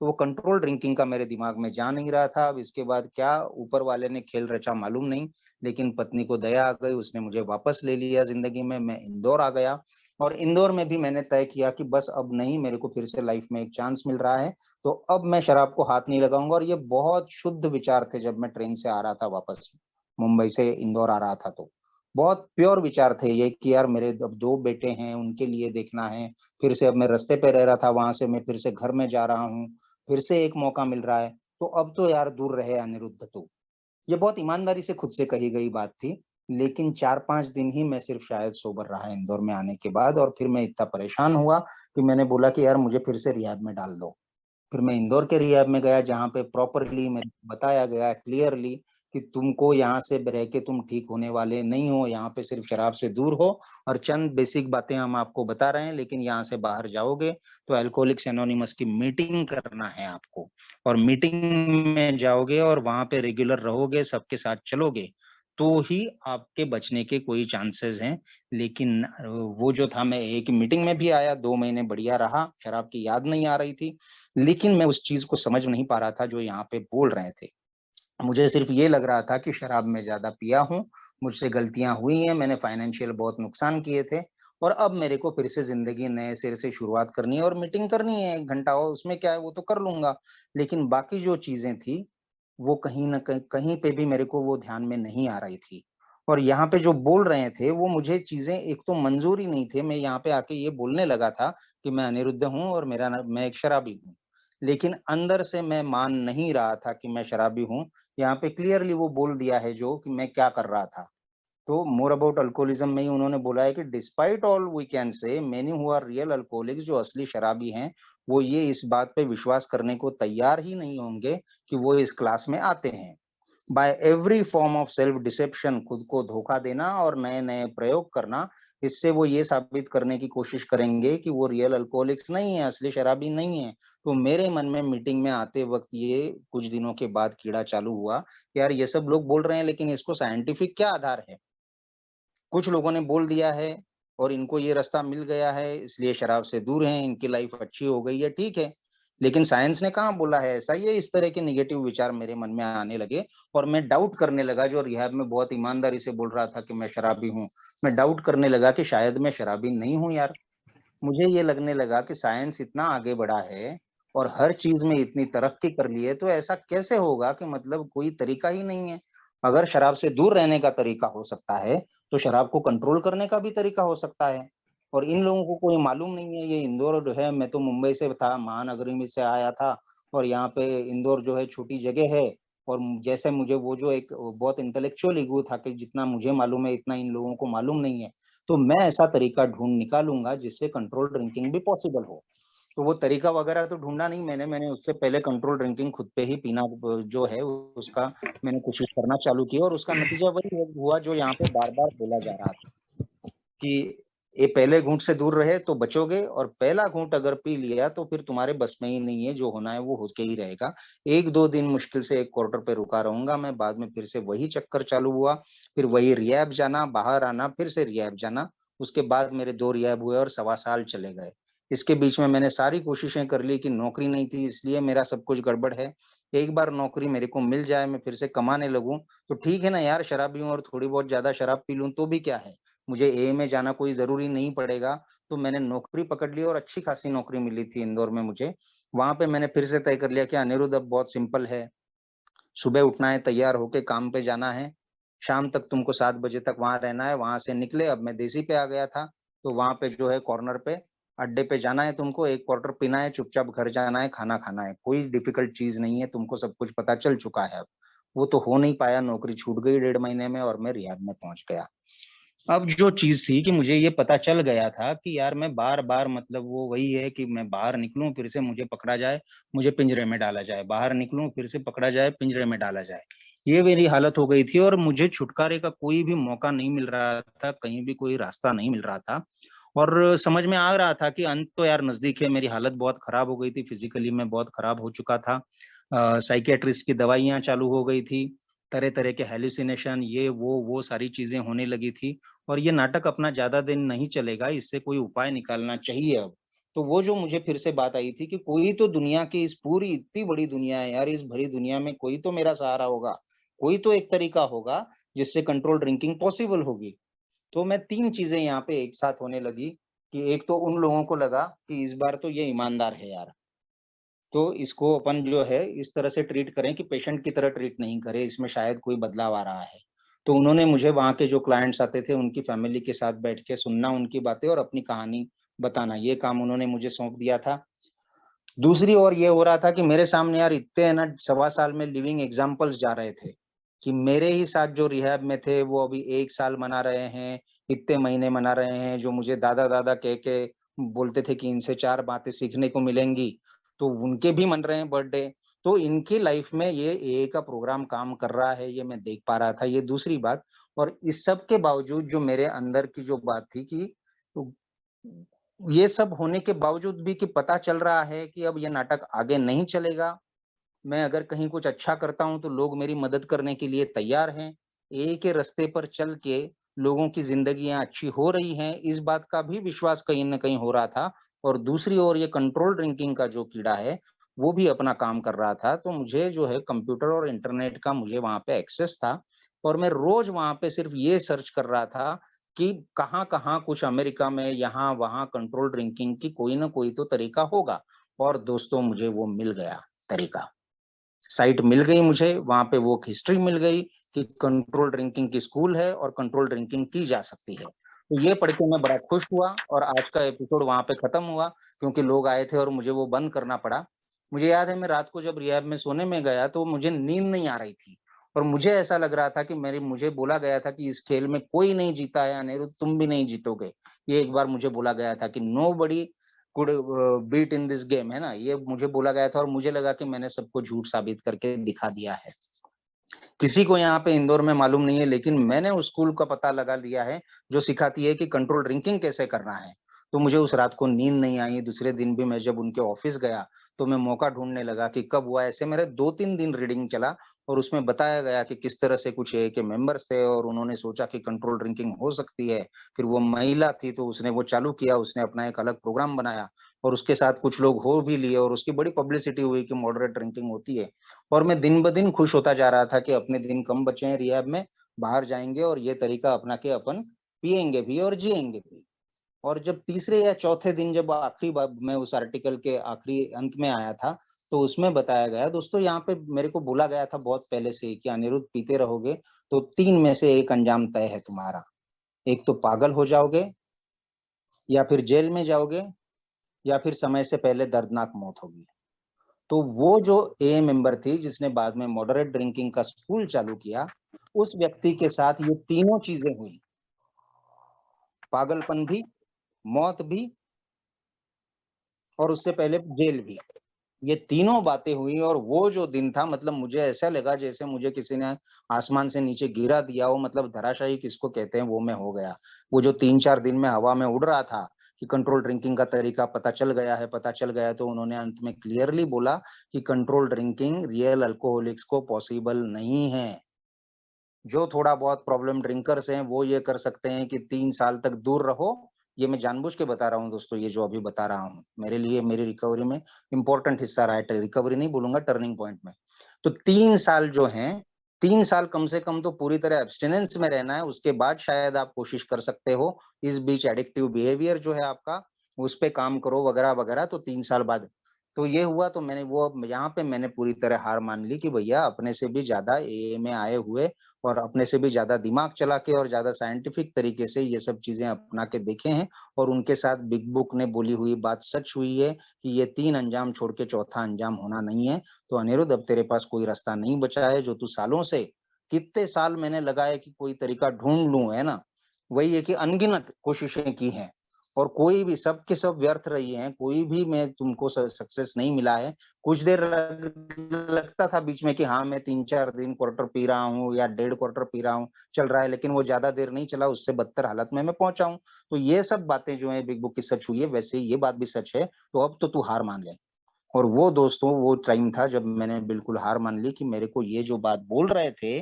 तो वो कंट्रोल ड्रिंकिंग का मेरे दिमाग में जा नहीं रहा था। अब इसके बाद क्या ऊपर वाले ने खेल रचा मालूम नहीं, लेकिन पत्नी को दया आ गई, उसने मुझे वापस ले लिया ज़िंदगी में। मैं इंदौर आ गया और इंदौर में भी मैंने तय किया कि बस अब नहीं, मेरे को फिर से लाइफ़ में एक चांस मिल रहा है, तो अब मैं शराब को हाथ नहीं लगाऊँगा। और ये बहुत शुद्ध विचार थे जब मैं ट्रेन से आ रहा था वापस, मुंबई से इंदौर आ रहा था तो। बहुत प्योर विचार थे ये कि यार मेरे अब 2 बेटे हैं, उनके लिए देखना है। फिर से अब मैं रास्ते पे रह रहा था, वहाँ से मैं फिर से घर में जा रहा हूँ, फिर से एक मौका मिल रहा है, तो अब तो यार दूर रहे अनिरुद्ध तू। ये बहुत ईमानदारी से खुद से कही गई बात थी, लेकिन 4-5 दिन ही मैं सिर्फ शायद सोबर रहा इंदौर में आने के बाद और फिर मैं इतना परेशान हुआ कि मैंने बोला कि यार मुझे फिर से रिहैब में डाल दो। फिर मैं इंदौर के रिहैब में गया जहाँ पे प्रॉपरली मेरे को बताया गया क्लियरली कि तुमको यहाँ से रह के तुम ठीक होने वाले नहीं हो, यहाँ पे सिर्फ शराब से दूर हो और चंद बेसिक बातें हम आपको बता रहे हैं, लेकिन यहाँ से बाहर जाओगे तो अल्कोहलिक्स एनोनिमस की मीटिंग करना है आपको और मीटिंग में जाओगे और वहाँ पे रेगुलर रहोगे, सबके साथ चलोगे, तो ही आपके बचने के कोई चांसेस हैं। लेकिन वो जो था मैं एक मीटिंग में भी आया, 2 महीने बढ़िया रहा, शराब की याद नहीं आ रही थी। लेकिन मैं उस चीज़ को समझ नहीं पा रहा था जो यहाँ पे बोल रहे थे। मुझे सिर्फ़ ये लग रहा था कि शराब मैं ज़्यादा पिया हूँ, मुझसे गलतियाँ हुई हैं, मैंने फाइनेंशियल बहुत नुकसान किए थे और अब मेरे को फिर से ज़िंदगी नए सिरे से शुरुआत करनी है और मीटिंग करनी है 1 घंटा और उसमें क्या है वो तो कर लूँगा। लेकिन बाकी जो चीज़ें थी, वो कहीं न कहीं कहीं पे भी मेरे को वो ध्यान में नहीं आ रही थी। और यहाँ पे जो बोल रहे थे, वो मुझे चीज़ें एक तो मंज़ूर ही नहीं थे। मैं यहाँ पे आके ये बोलने लगा था कि मैं अनिरुद्ध हूँ और मेरा मैं एक शराबी हूँ। लेकिन अंदर से मैं मान नहीं रहा था कि मैं शराबी हूँ। यहाँ पे क्लियरली वो बोल दिया है जो कि मैं क्या कर रहा था। तो मोर अबाउट अल्कोहलिज़्म में ही उन्होंने बोला है कि despite all we can say many who are real alcoholics जो असली शराबी हैं, वो ये इस बात पे विश्वास करने को तैयार ही नहीं होंगे कि वो इस क्लास में आते हैं। By every form of self deception खुद को धोखा देना और नए-नए प्रयोग करना, इससे वो ये साबित करने की कोशिश करेंगे कि वो रियल अल्कोहलिक्स नहीं है, असली शराबी नहीं है। तो मेरे मन में मीटिंग में आते वक़्त ये कुछ दिनों के बाद कीड़ा चालू हुआ, कि यार ये सब लोग बोल रहे हैं लेकिन इसको साइंटिफिक क्या आधार है? कुछ लोगों ने बोल दिया है और इनको ये रास्ता मिल गया है, इसलिए शराब से दूर हैं, इनकी लाइफ अच्छी हो गई है, ठीक है। लेकिन साइंस ने कहाँ बोला है ऐसा? ये इस तरह के नेगेटिव विचार मेरे मन में आने लगे और मैं डाउट करने लगा जो रिहैब में बहुत ईमानदारी से बोल रहा था कि मैं शराबी हूँ। मैं डाउट करने लगा कि शायद मैं शराबी नहीं हूँ यार। मुझे ये लगने लगा कि साइंस इतना आगे बढ़ा है और हर चीज़ में इतनी तरक्की कर ली है, तो ऐसा कैसे होगा कि मतलब कोई तरीका ही नहीं है? अगर शराब से दूर रहने का तरीका हो सकता है, तो शराब को कंट्रोल करने का भी तरीका हो सकता है। और इन लोगों को कोई मालूम नहीं है, ये इंदौर जो है मैं तो मुंबई से था, महानगरी में से आया था और यहाँ पे इंदौर जो है छोटी जगह है और जैसे मुझे वो जो एक बहुत इंटेलेक्चुअल ईगो था कि जितना मुझे मालूम है, इतना इन लोगों को मालूम नहीं है। तो मैं ऐसा तरीका ढूँढ निकालूँगा जिससे कंट्रोल ड्रिंकिंग भी पॉसिबल हो। तो वो तरीका वगैरह तो ढूँढा नहीं मैंने उससे पहले कंट्रोल ड्रिंकिंग खुद पे ही पीना जो है उसका मैंने कोशिश करना चालू की और उसका नतीजा वही हुआ जो यहाँ पे बार-बार बोला जा रहा था कि ये पहले घूँट से दूर रहे तो बचोगे और पहला घूँट अगर पी लिया तो फिर तुम्हारे बस में ही नहीं है, जो होना है वो होके ही रहेगा। 1-2 दिन मुश्किल से 1 क्वार्टर पे रुका रहूँगा मैं, बाद में फिर से वही चक्कर चालू हुआ, फिर वही रिहैब जाना, बाहर आना, फिर से रिहैब जाना। उसके बाद मेरे 2 रिहैब हुए और सवा साल चले गए। इसके बीच में मैंने सारी कोशिशें कर ली कि नौकरी नहीं थी इसलिए मेरा सब कुछ गड़बड़ है। एक बार नौकरी मेरे को मिल जाए, मैं फिर से कमाने लगूँ, तो ठीक है ना यार, शराबी हूँ और थोड़ी बहुत ज़्यादा शराब पी लूँ तो भी क्या है? मुझे एए में जाना कोई ज़रूरी नहीं पड़ेगा, तो मैंने नौकरी पकड़ ली और अच्छी खासी नौकरी मिली थी इंदौर में मुझे। वहाँ पे मैंने फिर से तय कर लिया कि अनिरुद्ध अब बहुत सिंपल है, सुबह उठना है, तैयार होके काम पे जाना है, शाम तक तुमको 7 बजे तक वहाँ रहना है, वहाँ से निकले अब मैं देसी पे आ गया था, तो वहाँ पे जो है कॉर्नर पे, अड्डे पे जाना है तुमको, 1 क्वार्टर पीना है, चुपचाप घर जाना है, खाना खाना है, कोई डिफिकल्ट चीज़ नहीं है, तुमको सब कुछ पता चल चुका है अब। वो तो हो नहीं पाया, नौकरी छूट गई 1.5 महीने में और मैं रिहैब में पहुँच गया। अब जो चीज़ थी कि मुझे ये पता चल गया था कि यार मैं बार-बार मतलब वो वही है कि मैं बाहर निकलूँ फिर से मुझे पकड़ा जाए, मुझे पिंजरे में डाला जाए, बाहर निकलूँ फिर से पकड़ा जाए, पिंजरे में डाला जाए। ये मेरी हालत हो गई थी और मुझे छुटकारे का कोई भी मौका नहीं मिल रहा था, कहीं भी कोई रास्ता नहीं मिल रहा था और समझ में आ रहा था कि अंत तो यार नज़दीक है। मेरी हालत बहुत खराब हो गई थी, फिज़िकली मैं बहुत खराब हो चुका था। साइकियाट्रिस्ट की दवाइयाँ चालू हो गई थी, तरह-तरह के हैलुसिनेशन ये वो सारी चीज़ें होने लगी थी और ये नाटक अपना ज़्यादा दिन नहीं चलेगा, इससे कोई उपाय निकालना चाहिए अब। तो वो जो मुझे फिर से बात आई थी कि कोई तो दुनिया की इस पूरी इतनी बड़ी दुनिया है यार, इस भरी दुनिया में कोई तो मेरा सहारा होगा। कोई तो एक तरीका होगा जिससे कंट्रोल ड्रिंकिंग पॉसिबल होगी। तो मैं 3 चीज़ें यहाँ पे एक साथ होने लगी कि एक तो उन लोगों को लगा कि इस बार तो ये ईमानदार है यार। तो इसको अपन जो है इस तरह से ट्रीट करें कि पेशेंट की तरह ट्रीट नहीं करें, इसमें शायद कोई बदलाव आ रहा है। तो उन्होंने मुझे वहाँ के जो क्लाइंट्स आते थे उनकी फैमिली के साथ बैठ के सुनना उनकी बातें और अपनी कहानी बताना, ये काम उन्होंने मुझे सौंप दिया था। दूसरी ओर ये हो रहा था कि मेरे सामने यार इतने है ना सवा साल में लिविंग एग्ज़ाम्पल्स जा रहे थे, कि मेरे ही साथ जो रिहैब में थे वो अभी 1 साल मना रहे हैं, इतने महीने मना रहे हैं, जो मुझे दादा-दादा कह के बोलते थे कि इनसे 4 बातें सीखने को मिलेंगी, तो उनके भी मन रहे हैं बर्थडे। तो इनकी लाइफ़ में ये एए का प्रोग्राम काम कर रहा है, ये मैं देख पा रहा था, ये दूसरी बात। और इस सब के बावजूद जो मेरे अंदर की जो बात थी कि ये सब होने के बावजूद भी कि पता चल रहा है कि अब ये नाटक आगे नहीं चलेगा। मैं अगर कहीं कुछ अच्छा करता हूँ तो लोग मेरी मदद करने के लिए तैयार हैं। एक ही रास्ते पर चल के लोगों की ज़िंदगियाँ अच्छी हो रही हैं, इस बात का भी विश्वास कहीं न कहीं हो रहा था और दूसरी ओर ये कंट्रोल ड्रिंकिंग का जो कीड़ा है, वो भी अपना काम कर रहा था। तो मुझे जो है कंप्यूटर और इंटरनेट का मुझे वहाँ पे एक्सेस था और मैं रोज़ वहाँ पे सिर्फ़ ये सर्च कर रहा था कि कहाँ-कहाँ कुछ अमेरिका में यहाँ-वहाँ कंट्रोल ड्रिंकिंग की कोई न कोई तो तरीका होगा और दोस्तों मुझे वो मिल गया तरीका। साइट मिल गई मुझे, वहाँ पे वो हिस्ट्री मिल गई कि कंट्रोल ड्रिंकिंग की स्कूल है और कंट्रोल ड्रिंकिंग की जा सकती है। तो ये पढ़ के मैं बड़ा खुश हुआ और आज का एपिसोड वहाँ पे खत्म हुआ क्योंकि लोग आए थे और मुझे वो बंद करना पड़ा। मुझे याद है मैं रात को जब रिहैब में सोने में गया तो मुझे नींद नहीं आ रही थी और मुझे ऐसा लग रहा था कि मेरी मुझे बोला गया था कि इस खेल में कोई नहीं जीता है अनिरुद्ध तुम भी नहीं जीतोगे। ये एक बार मुझे बोला गया था कि nobody could beat in this game है ना? ये मुझे बोला गया था और मुझे लगा कि मैंने सबको झूठ साबित करके दिखा दिया है। किसी को यहाँ पे इंदौर में मालूम नहीं है, लेकिन मैंने उस स्कूल का पता लगा लिया है, जो सिखाती है कि कंट्रोल ड्रिंकिंग कैसे करना है। तो मुझे उस रात को नींद नहीं आई, दूसरे दिन भी मैं जब उनके ऑफ़िस गया, तो मैं मौका ढूँढने लगा कि कब हुआ। ऐसे मेरे 2-3 दिन रीडिंग चला और उसमें बताया गया कि किस तरह से कुछ एए के मेंबर्स थे और उन्होंने सोचा कि कंट्रोल ड्रिंकिंग हो सकती है। फिर वो महिला थी, तो उसने वो चालू किया, उसने अपना एक अलग प्रोग्राम बनाया और उसके साथ कुछ लोग हो भी लिए और उसकी बड़ी पब्लिसिटी हुई कि मॉडरेट ड्रिंकिंग होती है। और मैं दिन-ब-दिन खुश होता जा रहा था कि अपने दिन कम बचे हैं रिहैब में, बाहर जाएँगे और ये तरीका अपना के अपन पिएँगे भी और जिएँगे भी। और जब तीसरे या चौथे दिन जब आखिरी बार मैं उस आर्टिकल के आखिरी अंत में आया था, तो उसमें बताया गया दोस्तों यहाँ पे मेरे को बोला गया था बहुत पहले से ही कि अनिरुद्ध पीते रहोगे, तो 3 में से 1 अंजाम तय है तुम्हारा। एक तो पागल हो जाओगे या फिर जेल में जाओगे या फिर समय से पहले दर्दनाक मौत होगी। तो वो जो एए मेंबर थी जिसने बाद में मॉडरेट ड्रिंकिंग का स्कूल चालू किया, उस व्यक्ति के साथ ये तीनों चीज़ें हुई, पागलपन भी, मौत भी और उससे पहले जेल भी। ये तीनों बातें हुई और वो जो दिन था मतलब मुझे ऐसा लगा जैसे मुझे किसी ने आसमान से नीचे गिरा दिया हो मतलब धराशायी किसको कहते हैं वो मैं हो गया। वो जो 3-4 दिन में हवा में उड़ रहा था कि कंट्रोल ड्रिंकिंग का तरीका पता चल गया है तो उन्होंने अंत में क्लियरली बोला कि कंट्रोल ड्रिंकिंग रियल अल्कोहलिक्स को पॉसिबल नहीं है। जो थोड़ा बहुत प्रॉब्लम ड्रिंकर्स हैं, वो ये कर सकते हैं कि 3 साल तक दूर रहो। ये मैं जानबूझ के बता रहा हूँ दोस्तों, ये जो अभी बता रहा हूँ। मेरे लिए मेरी रिकवरी में इम्पोर्टेंट हिस्सा रहा है, ट रिकवरी नहीं बोलूँगा टर्निंग पॉइंट में। तो 3 साल जो हैं, 3 साल कम से कम तो पूरी तरह एब्स्टिनेंस में रहना है, उसके बाद शायद आप कोशिश कर सकते हो। इस बीच एडिक्टिव बिहेवियर जो है आपका, उस पे काम करो वगैरह-वगैरह तो 3 साल बाद तो ये हुआ तो मैंने वो यहाँ पे मैंने पूरी तरह हार मान ली कि भैया अपने से भी ज़्यादा एए में आए हुए और अपने से भी ज़्यादा दिमाग चला के और ज़्यादा साइंटिफिक तरीके से ये सब चीज़ें अपना के देखे हैं और उनके साथ बिग बुक ने बोली हुई बात सच हुई है कि ये 3 अंजाम छोड़ के चौथा अंजाम होना नहीं है। तो अनिरुद्ध अब तेरे पास कोई रास्ता नहीं बचा है जो तू सालों से कितने साल मैंने लगाए कि कोई तरीका ढूँढ लूँ, है ना? वही है कि अनगिनत कोशिशें की हैं और कोई भी, सब के सब व्यर्थ रही हैं, कोई भी मैं तुमको सक्सेस नहीं मिला है। कुछ देर लगता था बीच में कि हाँ, मैं 3-4 दिन क्वार्टर पी रहा हूँ या डेढ़ क्वार्टर पी रहा हूँ, चल रहा है, लेकिन वो ज़्यादा देर नहीं चला, उससे बदतर हालत में मैं पहुँचा हूँ। तो ये सब बातें जो हैं बिग बुक की सच हुई है, वैसे ही ये बात भी सच है, तो अब तो तू हार मान ले। और वो दोस्तों वो टाइम था जब मैंने बिल्कुल हार मान ली कि मेरे को ये जो बात बोल रहे थे,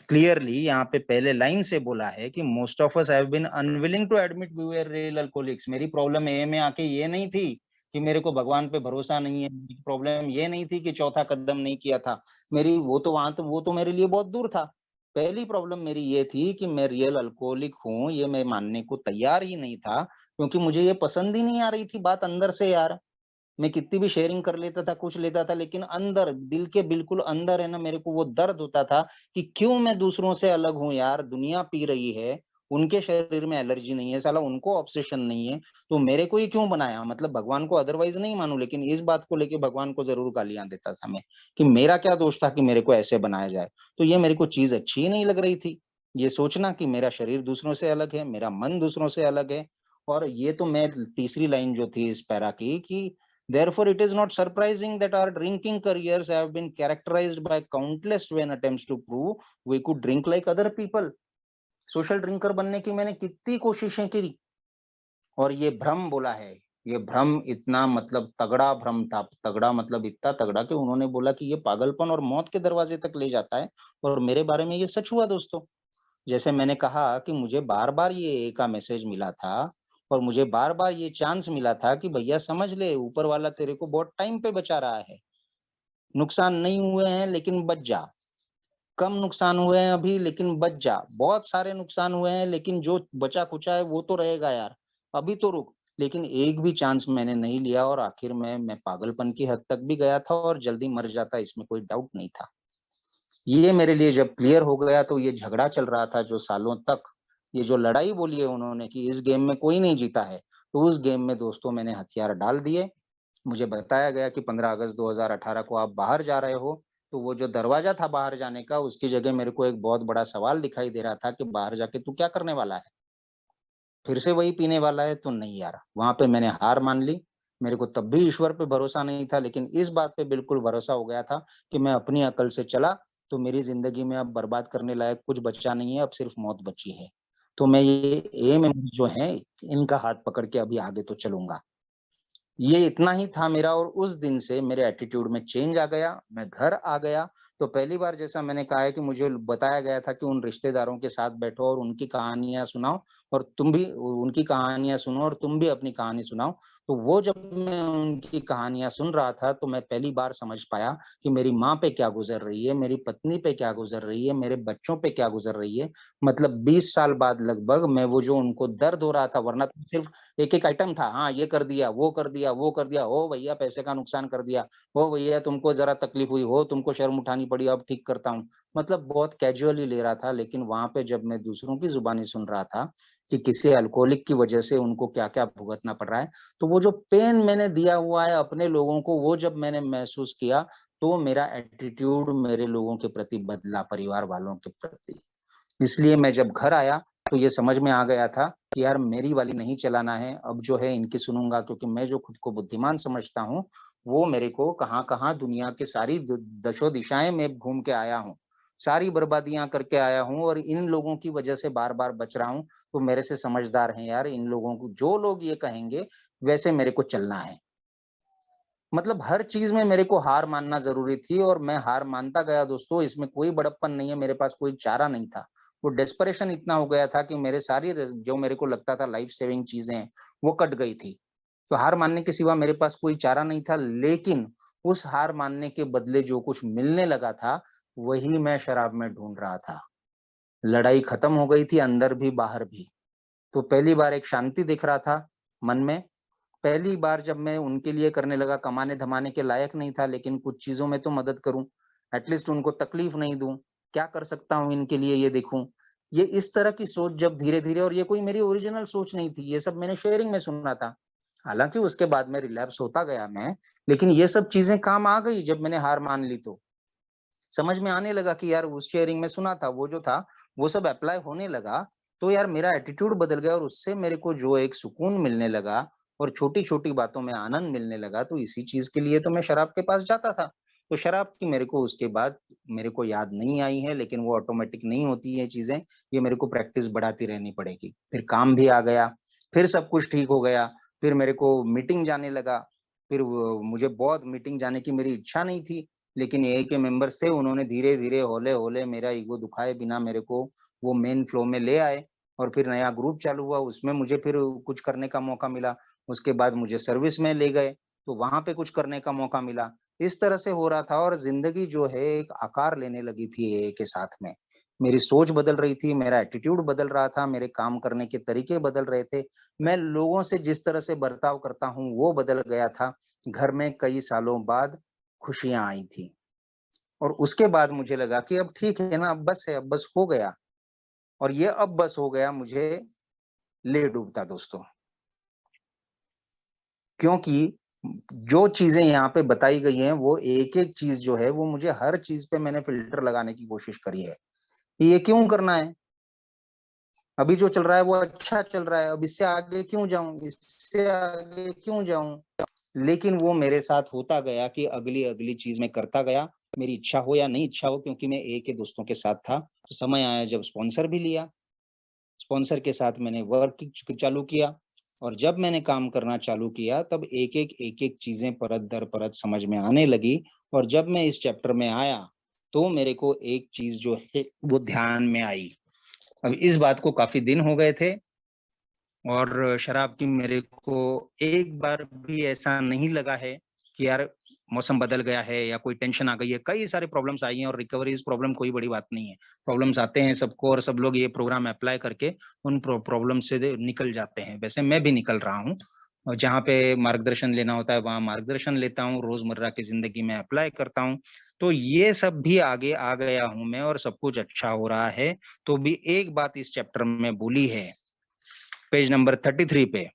क्लियरली यहाँ पे पहले लाइन से बोला है कि most of us have been unwilling to admit we were real alcoholics. मेरी प्रॉब्लम ए में आके ये नहीं थी कि मेरे को भगवान पे भरोसा नहीं है, प्रॉब्लम ये नहीं थी कि चौथा कदम नहीं किया था। मेरी वो तो मेरे लिए बहुत दूर था। पहली प्रॉब्लम मेरी ये थी कि मैं रियल अल्कोहलिक हूँ, ये मैं मानने को तैयार ही नहीं था, क्योंकि मुझे ये पसंद ही नहीं आ रही थी बात अंदर से यार। मैं कितनी भी शेयरिंग कर लेता था, कुछ लेता था, लेकिन अंदर, दिल के बिल्कुल अंदर है ना, मेरे को वो दर्द होता था कि क्यों मैं दूसरों से अलग हूँ यार। दुनिया पी रही है, उनके शरीर में एलर्जी नहीं है, साला उनको ऑब्सेशन नहीं है, तो मेरे को ही क्यों बनाया? मतलब भगवान को अदरवाइज नहीं मानूं, लेकिन इस बात को लेके भगवान को जरूर गालियां देता था मैं, कि मेरा क्या दोष था कि मेरे को ऐसे बनाया जाए। तो ये मेरे को चीज अच्छी ही नहीं लग रही थी, ये सोचना कि मेरा शरीर दूसरों से अलग है, मेरा मन दूसरों से अलग है। और ये तो मैं तीसरी लाइन जो थी इस पैरा की कि therefore, it is not surprising that our drinking careers have been characterized by countless vain attempts to prove we could drink like other people. Social drinker बनने की मैंने कितनी कोशिशें की, और ये भ्रम बोला है। ये भ्रम इतना मतलब तगड़ा भ्रम था, तगड़ा मतलब इतना तगड़ा कि उन्होंने बोला कि ये पागलपन और मौत के दरवाजे तक ले जाता है। और मेरे बारे में ये सच हुआ दोस्तों। जैसे मैंने कहा कि मुझे बार-बार ये ए का मैसेज मिला था, और मुझे बार-बार ये चांस मिला था कि भैया समझ ले, ऊपर वाला तेरे को बहुत टाइम पे बचा रहा है। नुकसान नहीं हुए हैं लेकिन बच जा। कम नुकसान हुए हैं अभी लेकिन बच जा। बहुत सारे नुकसान हुए हैं लेकिन जो बचा-खुचा है वो तो रहेगा यार। अभी तो रुक। लेकिन एक भी चांस मैंने नहीं लिया, और आखिर में मैं पागलपन की हद तक भी गया था और जल्दी मर जाता, इसमें कोई डाउट नहीं था। ये मेरे लिए जब क्लियर हो गया, तो ये झगड़ा चल रहा था जो सालों तक, ये जो लड़ाई बोली है उन्होंने कि इस गेम में कोई नहीं जीता है, तो उस गेम में दोस्तों मैंने हथियार डाल दिए। मुझे बताया गया कि 15 अगस्त 2018 को आप बाहर जा रहे हो, तो वो जो दरवाजा था बाहर जाने का, उसकी जगह मेरे को एक बहुत बड़ा सवाल दिखाई दे रहा था कि बाहर जाके तू क्या करने वाला है? फिर से वही पीने वाला है? तो नहीं यार, वहाँ पे मैंने हार मान ली। मेरे को तब भी ईश्वर पे भरोसा नहीं था, लेकिन इस बात पे बिल्कुल भरोसा हो गया था कि मैं अपनी अकल से चला, तो मेरी ज़िंदगी में अब बर्बाद करने लायक कुछ बचा नहीं है, अब सिर्फ मौत बची है। तो मैं ये एम जो है, इनका हाथ पकड़ के अभी आगे तो चलूँगा। ये इतना ही था मेरा, और उस दिन से मेरे एटीट्यूड में चेंज आ गया, मैं घर आ गया। तो पहली बार जैसा मैंने कहा है कि मुझे बताया गया था कि उन रिश्तेदारों के साथ बैठो और उनकी कहानियाँ सुनाओ, और तुम भी उनकी कहानियाँ सुनो और तुम भी अपनी कहानी सुनाओ। तो वो जब मैं उनकी कहानियाँ सुन रहा था, तो मैं पहली बार समझ पाया कि मेरी माँ पे क्या गुज़र रही है, मेरी पत्नी पे क्या गुज़र रही है, मेरे बच्चों पे क्या गुज़र रही है। मतलब 20 साल बाद लगभग मैं वो जो उनको दर्द हो रहा था, वरना तो सिर्फ़ एक-एक आइटम था, हाँ, ये कर दिया, वो कर दिया, वो कर दिया, ओ भैया पैसे का नुकसान कर दिया, ओ भैया तुमको ज़रा तकलीफ हुई, हो तुमको शर्म उठानी पड़ी, अब ठीक करता हूँ। मतलब बहुत कैजुअली ले रहा था, लेकिन वहाँ पे जब मैं दूसरों की ज़ुबानी सुन रहा था कि किसी अल्कोहलिक की वजह से उनको क्या-क्या भुगतना पड़ रहा है, तो वो जो पेन मैंने दिया हुआ है अपने लोगों को, वो जब मैंने महसूस किया, तो मेरा एटीट्यूड मेरे लोगों के प्रति बदला, परिवार वालों के प्रति। इसलिए मैं जब घर आया, तो ये समझ में आ गया था कि यार मेरी वाली नहीं चलाना है, अब जो है इनकी सुनूँगा, क्योंकि मैं जो खुद को बुद्धिमान समझता हूँ, वो मेरे को कहाँ-कहाँ दुनिया के सारी द दशो दिशाएँ में घूम के आया हूँ। सारी बर्बादियाँ करके आया हूँ, और इन लोगों की वजह से बार-बार बच रहा हूँ, तो मेरे से समझदार हैं यार इन लोगों को, जो लोग ये कहेंगे, वैसे मेरे को चलना है। मतलब हर चीज़ में मेरे को हार मानना ज़रूरी थी, और मैं हार मानता गया दोस्तों, इसमें कोई बड़प्पन नहीं है, मेरे पास कोई चारा नहीं था। वो डेस्परेशन इतना हो गया था कि मेरे सारी र जो मेरे को लगता था लाइफ सेविंग चीज़ें हैं, वो कट गई थी। तो हार मानने के सिवा मेरे पास कोई चारा नहीं था, लेकिन उस हार मानने के बदले जो कुछ मिलने लगा था, वही मैं शराब में ढूँढ रहा था। लड़ाई खत्म हो गई थी अंदर भी, बाहर भी। तो पहली बार एक शांति दिख रहा था मन में। पहली बार जब मैं उनके लिए करने लगा, कमाने-धमाने के लायक नहीं था, लेकिन कुछ चीज़ों में तो मदद करूँ, एटलीस्ट उनको तकलीफ नहीं दूँ, क्या कर सकता हूँ इनके लिए ये देखूँ। ये इस तरह की सोच जब धीरे-धीरे, और ये कोई मेरी ओरिजिनल सोच नहीं थी, ये सब मैंने शेयरिंग में सुना था। हालाँकि उसके बाद में रिलैप्स होता गया मैं, लेकिन ये सब चीज़ें काम आ गई जब मैंने हार मान ली तो। समझ में आने लगा कि यार उस शेयरिंग में सुना था, वो जो था, वो सब एप्लाई होने लगा, तो यार मेरा एटीट्यूड बदल गया और उससे मेरे को जो एक सुकून मिलने लगा और छोटी-छोटी बातों में आनंद मिलने लगा, तो इसी चीज़ के लिए तो मैं शराब के पास जाता था। तो शराब की मेरे को उसके बाद मेरे को याद नहीं आई है, लेकिन वो ऑटोमैटिक नहीं होती है चीज़ें, ये मेरे को प्रैक्टिस बढ़ाती रहनी पड़ेगी। फिर काम भी आ गया, फिर सब कुछ ठीक हो गया, फिर मेरे को मीटिंग जाने लगा, फिर वो मुझे बहुत मीटिंग जाने की मेरी इच्छा नहीं थी, लेकिन एए के मेंबर्स थे, उन्होंने धीरे-धीरे, हौले-हौले मेरा ईगो दुखाए बिना मेरे को वो मेन फ्लो में ले आए और फिर नया ग्रुप चालू हुआ, उसमें मुझे फिर कुछ करने का मौका मिला। उसके बाद मुझे सर्विस में ले गए, तो वहाँ पे कुछ करने का मौका मिला। इस तरह से हो रहा था और ज़िंदगी जो है एक आकार लेने लगी थी एए के साथ में। मेरी सोच बदल रही थी, मेरा एटीट्यूड बदल रहा था, मेरे काम करने के तरीके बदल रहे थे। मैं लोगों से जिस तरह से बर्ताव करता हूँ, वो बदल गया था। घर में कई सालों बाद खुशियाँ आई थी और उसके बाद मुझे लगा कि अब ठीक है ना, अब बस है, अब बस हो गया और ये अब बस हो गया मुझे ले डूबता दोस्तों। क्योंकि जो चीज़ें यहाँ पे बताई गई हैं, वो एक-एक चीज़ जो है, वो मुझे हर चीज़ पे मैंने फ़िल्टर लगाने की कोशिश करी है, कि ये क्यों करना है? अभी जो चल रहा है वो अच्छा चल रहा है, अब इससे आगे क्यों जाऊँ? इससे आगे क्यों जाऊँ? लेकिन वो मेरे साथ होता गया कि अगली-अगली चीज़ मैं करता गया, मेरी इच्छा हो या नहीं इच्छा हो क्योंकि मैं ए के दोस्तों के साथ था। तो समय आया जब स्पॉन्सर भी लिया, स्पॉन्सर के साथ मैंने वर्क चालू किया और जब मैंने काम करना चालू किया तब एक-एक चीज़ें परत दर परत समझ में आने लगी और जब मैं इस चैप्टर में आया, तो मेरे को एक चीज़ जो है वो ध्यान में आई। अब इस बात को काफ़ी दिन हो गए थे और शराब की मेरे को एक बार भी ऐसा नहीं लगा है कि यार मौसम बदल गया है या कोई टेंशन आ गई है। कई सारी प्रॉब्लम्स आई हैं और रिकवरी इज़ प्रॉब्लम कोई बड़ी बात नहीं है। प्रॉब्लम्स आते हैं सबको और सब लोग ये प्रोग्राम अप्लाई करके उन प्रॉब्लम से दे निकल जाते हैं। वैसे मैं भी निकल रहा हूँ और जहाँ पे मार्गदर्शन लेना होता है वहाँ मार्गदर्शन लेता हूँ, रोज़मर्रा की ज़िंदगी में अप्लाई करता हूँ। तो ये सब भी आगे आ गया हूँ मैं और सब कुछ अच्छा हो रहा है। तो भी एक बात इस चैप्टर में बोली है पेज नंबर 33 पे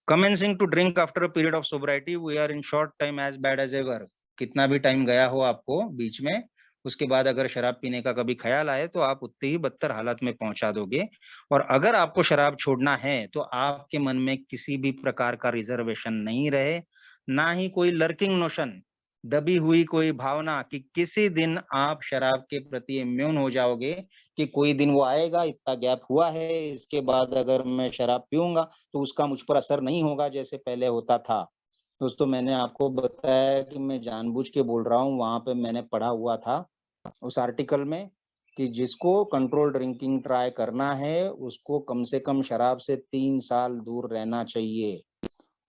commencing to drink after a period of sobriety we are in short time as bad as ever कितना भी टाइम गया हो आपको बीच में उसके बाद अगर शराब पीने का कभी ख्याल आए तो आप उतनी ही बदतर हालत में पहुंचा दोगे और अगर आपको शराब छोड़ना है तो आपके मन में किसी भी प्रकार का रिजर्वेशन नहीं रहे ना ही कोई लर्किंग नोशन दबी हुई कोई भावना कि किसी दिन आप शराब के प्रति इम्यून हो जाओगे कि कोई दिन वो आएगा इतना गैप हुआ है इसके बाद अगर मैं शराब पीऊंगा तो उसका मुझ पर असर नहीं होगा जैसे पहले होता था। दोस्तों मैंने आपको बताया कि मैं जानबूझ के बोल रहा हूँ, वहाँ पे मैंने पढ़ा हुआ था उस आर्टिकल में कि जिसको कंट्रोल ड्रिंकिंग ट्राई करना है, उसको कम से कम शराब से 3 साल दूर रहना चाहिए।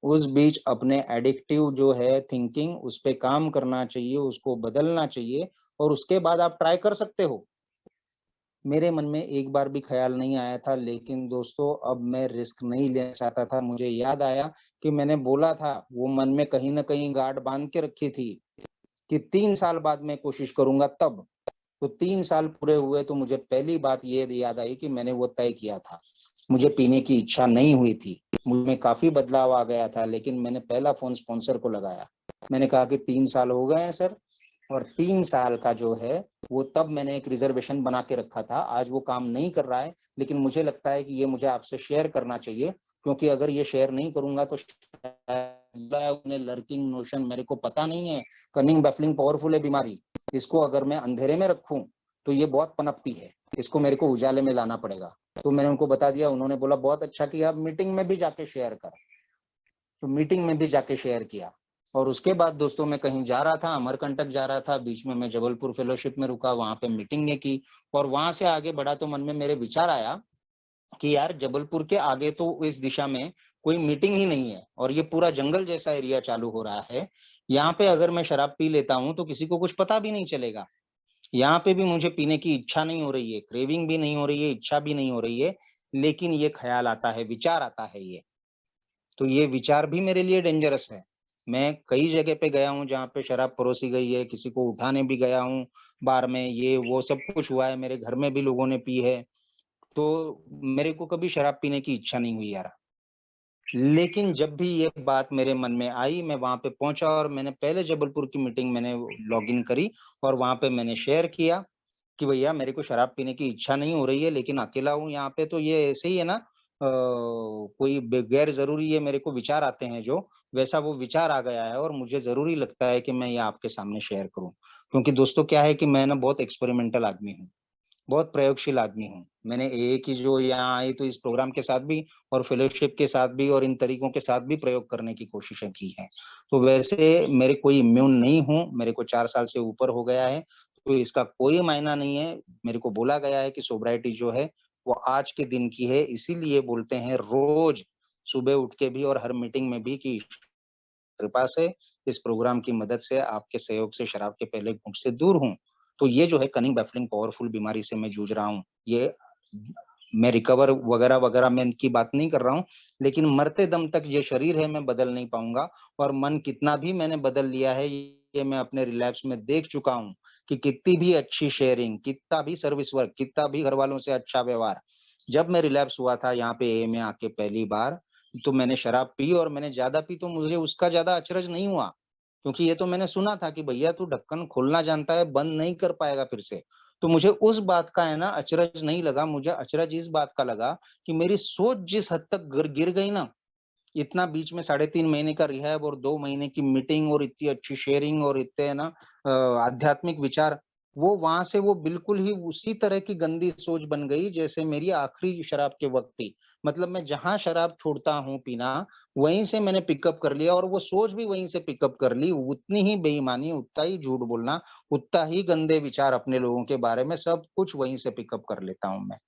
उस बीच अपने एडिक्टिव जो है थिंकिंग उस पे काम करना चाहिए, उसको बदलना चाहिए और उसके बाद आप ट्राई कर सकते हो। मेरे मन में एक बार भी ख़्याल नहीं आया था, लेकिन दोस्तों अब मैं रिस्क नहीं लेना चाहता था। मुझे याद आया कि मैंने बोला था, वो मन में कहीं न कहीं गाँठ बाँध के रखी थी कि 3 साल बाद मैं कोशिश करूँगा तब। तो 3 साल पूरे हुए तो मुझे पहली बात ये याद आई कि मैंने वो तय किया था। मुझे पीने की इच्छा नहीं हुई थी। मुझ में काफ़ी बदलाव आ गया था, लेकिन मैंने पहला फ़ोन स्पॉन्सर को लगाया। मैंने कहा कि 3 साल हो गए हैं सर और 3 साल का जो है वो तब मैंने एक रिजर्वेशन बना के रखा था। आज वो काम नहीं कर रहा है, लेकिन मुझे लगता है कि ये मुझे आपसे शेयर करना चाहिए क्योंकि अगर ये शेयर नहीं करूँगा तो शायद लर्किंग नोशन मेरे को पता नहीं है। कनिंग, बैफलिंग, पावरफुल है बीमारी। इसको अगर मैं अंधेरे में रखूँ, तो ये बहुत पनपती है। इसको मेरे को उजाले में लाना पड़ेगा। तो मैंने उनको बता दिया, उन्होंने बोला बहुत अच्छा किया, मीटिंग में भी जाके शेयर कर। तो मीटिंग में भी जाके शेयर किया और उसके बाद दोस्तों मैं कहीं जा रहा था, अमरकंटक जा रहा था, बीच में मैं जबलपुर फेलोशिप में रुका, वहाँ पे मीटिंग की और वहाँ से आगे बढ़ा तो मन में मेरे विचार आया कि यार जबलपुर के आगे तो इस दिशा में कोई मीटिंग ही नहीं है और ये पूरा जंगल जैसा एरिया चालू हो रहा है। यहाँ पे अगर मैं शराब पी लेता हूँ तो किसी को कुछ पता भी नहीं चलेगा। यहाँ पे भी मुझे पीने की इच्छा नहीं हो रही है, क्रेविंग भी नहीं हो रही है, इच्छा भी नहीं हो रही है, लेकिन ये ख़्याल आता है, विचार आता है ये। तो ये विचार भी मेरे लिए डेंजरस है। मैं कई जगह पे गया हूँ जहाँ पे शराब परोसी गई है, किसी को उठाने भी गया हूँ बार में, ये वो सब कुछ हुआ है, मेरे घर में भी लोगों ने पी है। तो मेरे को कभी शराब पीने की इच्छा नहीं हुई यार। लेकिन जब भी ये बात मेरे मन में आई, मैं वहाँ पे पहुँचा और मैंने पहले जबलपुर की मीटिंग मैंने लॉगिन करी और वहाँ पे मैंने शेयर किया कि भैया मेरे को शराब पीने की इच्छा नहीं हो रही है, लेकिन अकेला हूँ यहाँ पे, तो ये ऐसे ही है ना, कोई गैर जरूरी ये मेरे को विचार आते हैं जो, वैसा वो विचार आ गया है और मुझे जरूरी लगता है कि मैं ये आपके सामने शेयर करूं। क्योंकि दोस्तों क्या है कि मैं ना बहुत एक्सपेरिमेंटल आदमी हूँ, बहुत प्रयोगशील आदमी हूँ। मैंने एए की जो यहाँ आई तो इस प्रोग्राम के साथ भी और फेलोशिप के साथ भी और इन तरीकों के साथ भी प्रयोग करने की कोशिशें की हैं। तो वैसे मेरे कोई इम्यून नहीं हूँ, मेरे को 4 साल से ऊपर हो गया है, तो इसका कोई मायना नहीं है। मेरे को बोला गया है कि सोब्राइटी जो है वो आज के दिन की है, इसीलिए बोलते हैं रोज सुबह उठ के भी और हर मीटिंग में भी कि कृपा से, इस प्रोग्राम की मदद से, आपके सहयोग से शराब के पहले घूंट से दूर हूँ। तो ये जो है कनिंग बैफलिंग पावरफुल बीमारी से मैं जूझ रहा हूँ। ये मैं रिकवर वगैरह-वगैरह मैं इनकी बात नहीं कर रहा हूँ, लेकिन मरते दम तक ये शरीर है मैं बदल नहीं पाऊँगा और मन कितना भी मैंने बदल लिया है, ये मैं अपने रिलैप्स में देख चुका हूँ कि कितनी भी अच्छी शेयरिंग, कितना भी सर्विस वर्क, कितना भी घरवालों से अच्छा व्यवहार, जब मैं रिलैप्स हुआ था यहाँ पे एए में आके पहली बार, तो मैंने शराब पी और मैंने ज़्यादा पी तो मुझे उसका ज़्यादा अचरज नहीं हुआ। क्योंकि ये तो मैंने सुना था कि भैया तू ढक्कन खोलना जानता है, बंद नहीं कर पाएगा फिर से। तो मुझे उस बात का है ना अचरज नहीं लगा, मुझे अचरज इस बात का लगा कि मेरी सोच जिस हद तक गिर गई ना, इतना बीच में 3.5 महीने का रिहैब और 2 महीने की मीटिंग और इतनी अच्छी शेयरिंग और इतने है ना आध्यात्मिक विचार, वो वहाँ से वो बिल्कुल ही उसी तरह की गंदी सोच बन गई जैसे मेरी आखिरी शराब के वक़्त थी। मतलब मैं जहाँ शराब छोड़ता हूँ पीना, वहीं से मैंने पिकअप कर लिया और वो सोच भी वहीं से पिकअप कर ली। उतनी ही बेईमानी, उतना ही झूठ बोलना, उतना ही गंदे विचार अपने लोगों के बारे में, सब कुछ वहीं से पिकअप कर लेता हूँ मैं।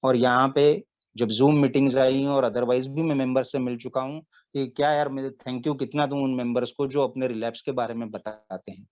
और यहाँ पे जब ज़ूम मीटिंग्स आई और अदरवाइज़ भी मैं मेंबर से मिल चुका हूँ, कि क्या यार मैं थैंक यू कितना दूँ उन मेंबर्स को जो अपने रिलैप्स के बारे में बताते हैं।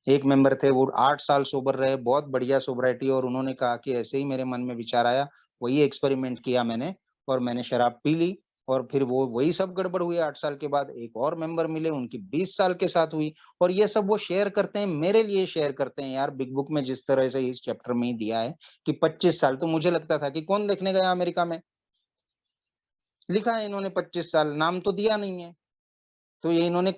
एक मेंबर थे वो 8 साल सोबर रहे, बहुत बढ़िया सोब्रिटी और उन्होंने कहा कि ऐसे ही मेरे मन में विचार आया, वही एक्सपेरिमेंट किया मैंने और मैंने शराब पी ली और फिर वो वही सब गड़बड़ हुई 8 साल के बाद एक और मेंबर मिले, उनकी 20 साल के साथ हुई और ये सब वो शेयर करते हैं, मेरे लिए शेयर करते हैं यार बिग बुक में जिस तरह से इस चैप्टर में ही दिया है कि 25 साल तो मुझे लगता था कि कौन देखने गया अमेरिका में? लिखा है इन्होंने 25 साल, नाम तो दिया नहीं है। तो ये इन्होंने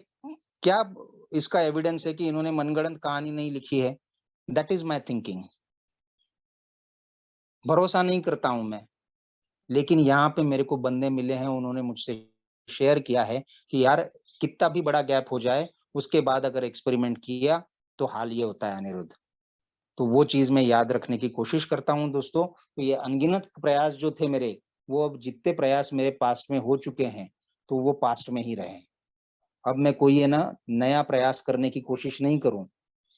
क्या इसका एविडेंस है कि इन्होंने मनगढ़ंत कहानी नहीं लिखी है? That is my thinking. भरोसा नहीं करता हूँ मैं, लेकिन यहाँ पे मेरे को बंदे मिले हैं, उन्होंने मुझसे शेयर किया है कि यार कितना भी बड़ा गैप हो जाए, उसके बाद अगर एक्सपेरिमेंट किया, तो हाल ये होता है अनिरुद्ध। तो वो चीज़ मैं याद रखने की कोशिश करता हूँ दोस्तों। तो ये अनगिनत प्रयास जो थे मेरे, वो अब जितने प्रयास मेरे पास्ट में हो चुके हैं, तो वो पास्ट में ही रहे। अब मैं कोई है ना नया प्रयास करने की कोशिश नहीं करूँ।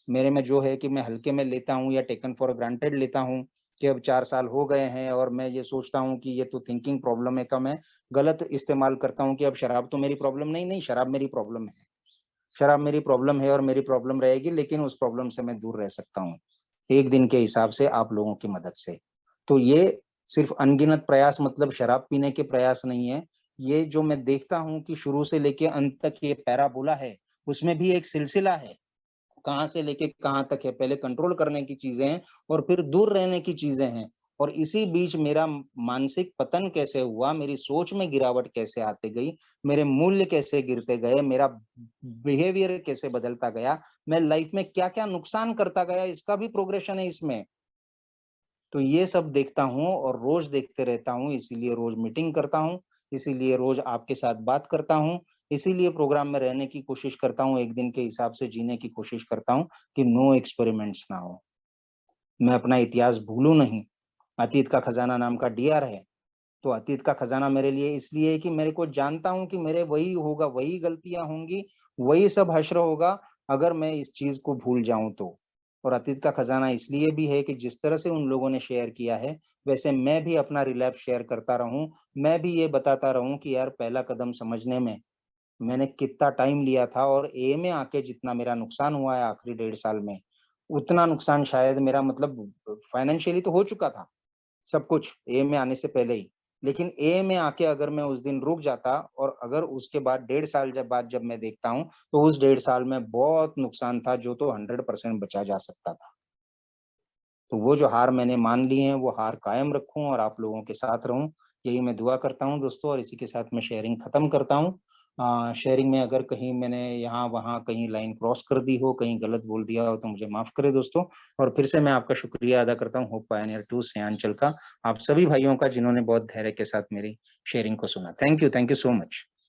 मेरे में जो है कि मैं हल्के में लेता हूँ या टेकन फॉर ग्रांटेड लेता हूँ कि अब 4 साल हो गए हैं और मैं ये सोचता हूँ कि ये तो थिंकिंग प्रॉब्लम है का मैं गलत इस्तेमाल करता हूँ कि अब शराब तो मेरी प्रॉब्लम नहीं, नहीं शराब मेरी प्रॉब्लम है। शराब मेरी प्रॉब्लम है और मेरी प्रॉब्लम रहेगी लेकिन उस प्रॉब्लम से मैं दूर रह सकता हूँ। एक दिन के हिसाब से आप लोगों की मदद से। तो ये सिर्फ़ अनगिनत प्रयास मतलब शराब पीने के प्रयास नहीं है। ये जो मैं देखता हूँ कि शुरू से लेके अंत तक ये पैराबोला है, उसमें भी एक सिलसिला है। कहाँ से लेके कहाँ तक है, पहले कंट्रोल करने की चीज़ें हैं और फिर दूर रहने की चीज़ें हैं। और इसी बीच मेरा मानसिक पतन कैसे हुआ, मेरी सोच में गिरावट कैसे आती गई, मेरे मूल्य कैसे गिरते गए, मेरा बिहेवियर कैसे बदलता गया, मैं लाइफ़ में क्या-क्या नुकसान करता गया, इसका भी प्रोग्रेशन है इसमें। तो ये सब देखता हूँ और रोज़ देखते रहता हूँ, इसीलिए रोज़ मीटिंग करता हूँ, इसीलिए रोज़ आपके साथ बात करता हूँ, इसीलिए प्रोग्राम में रहने की कोशिश करता हूँ, एक दिन के हिसाब से जीने की कोशिश करता हूँ कि नो एक्सपेरिमेंट्स ना हो। मैं अपना इतिहास भूलूँ नहीं। अतीत का खज़ाना नाम का डीआर है, तो अतीत का खज़ाना मेरे लिए इसलिए है कि मेरे को जानता हूँ कि मेरे वही होगा, वही गलतियाँ होंगी, वही सब हश्र होगा, अगर मैं इस चीज़ को भूल जाऊँ तो। और अतीत का खज़ाना इसलिए भी है कि जिस तरह से उन लोगों ने शेयर किया है, वैसे मैं भी अपना रिलैप्स शेयर करता रहूँ। मैं भी ये बताता रहूँ कि यार पहला कदम समझने में मैंने कितना टाइम लिया था और ए में आके जितना मेरा नुकसान हुआ है आखिरी 1.5 साल में, उतना नुकसान शायद मेरा मतलब फाइनेंशियली तो हो चुका था। सब कुछ ए में आने से पहले ही। लेकिन ए में आके अगर मैं उस दिन रुक जाता और अगर उसके बाद 1.5 साल जब मैं देखता हूँ, तो उस 1.5 साल में बहुत नुकसान था जो तो 100% बचा जा सकता था। तो वो जो हार मैंने मान ली है, वो हार कायम रखूँ और आप लोगों के साथ रहूँ, यही मैं दुआ करता हूँ दोस्तों और इसी के साथ मैं शेयरिंग खत्म करता हूँ। शेयरिंग में अगर कहीं मैंने यहाँ-वहाँ कहीं लाइन क्रॉस कर दी हो, कहीं गलत बोल दिया हो तो मुझे माफ़ करें दोस्तों। और फिर से मैं आपका शुक्रिया अदा करता हूँ होप पायनियर 2 श्रेयांचल का, आप सभी भाइयों का जिन्होंने बहुत धैर्य के साथ मेरी शेयरिंग को सुना। Thank you so much.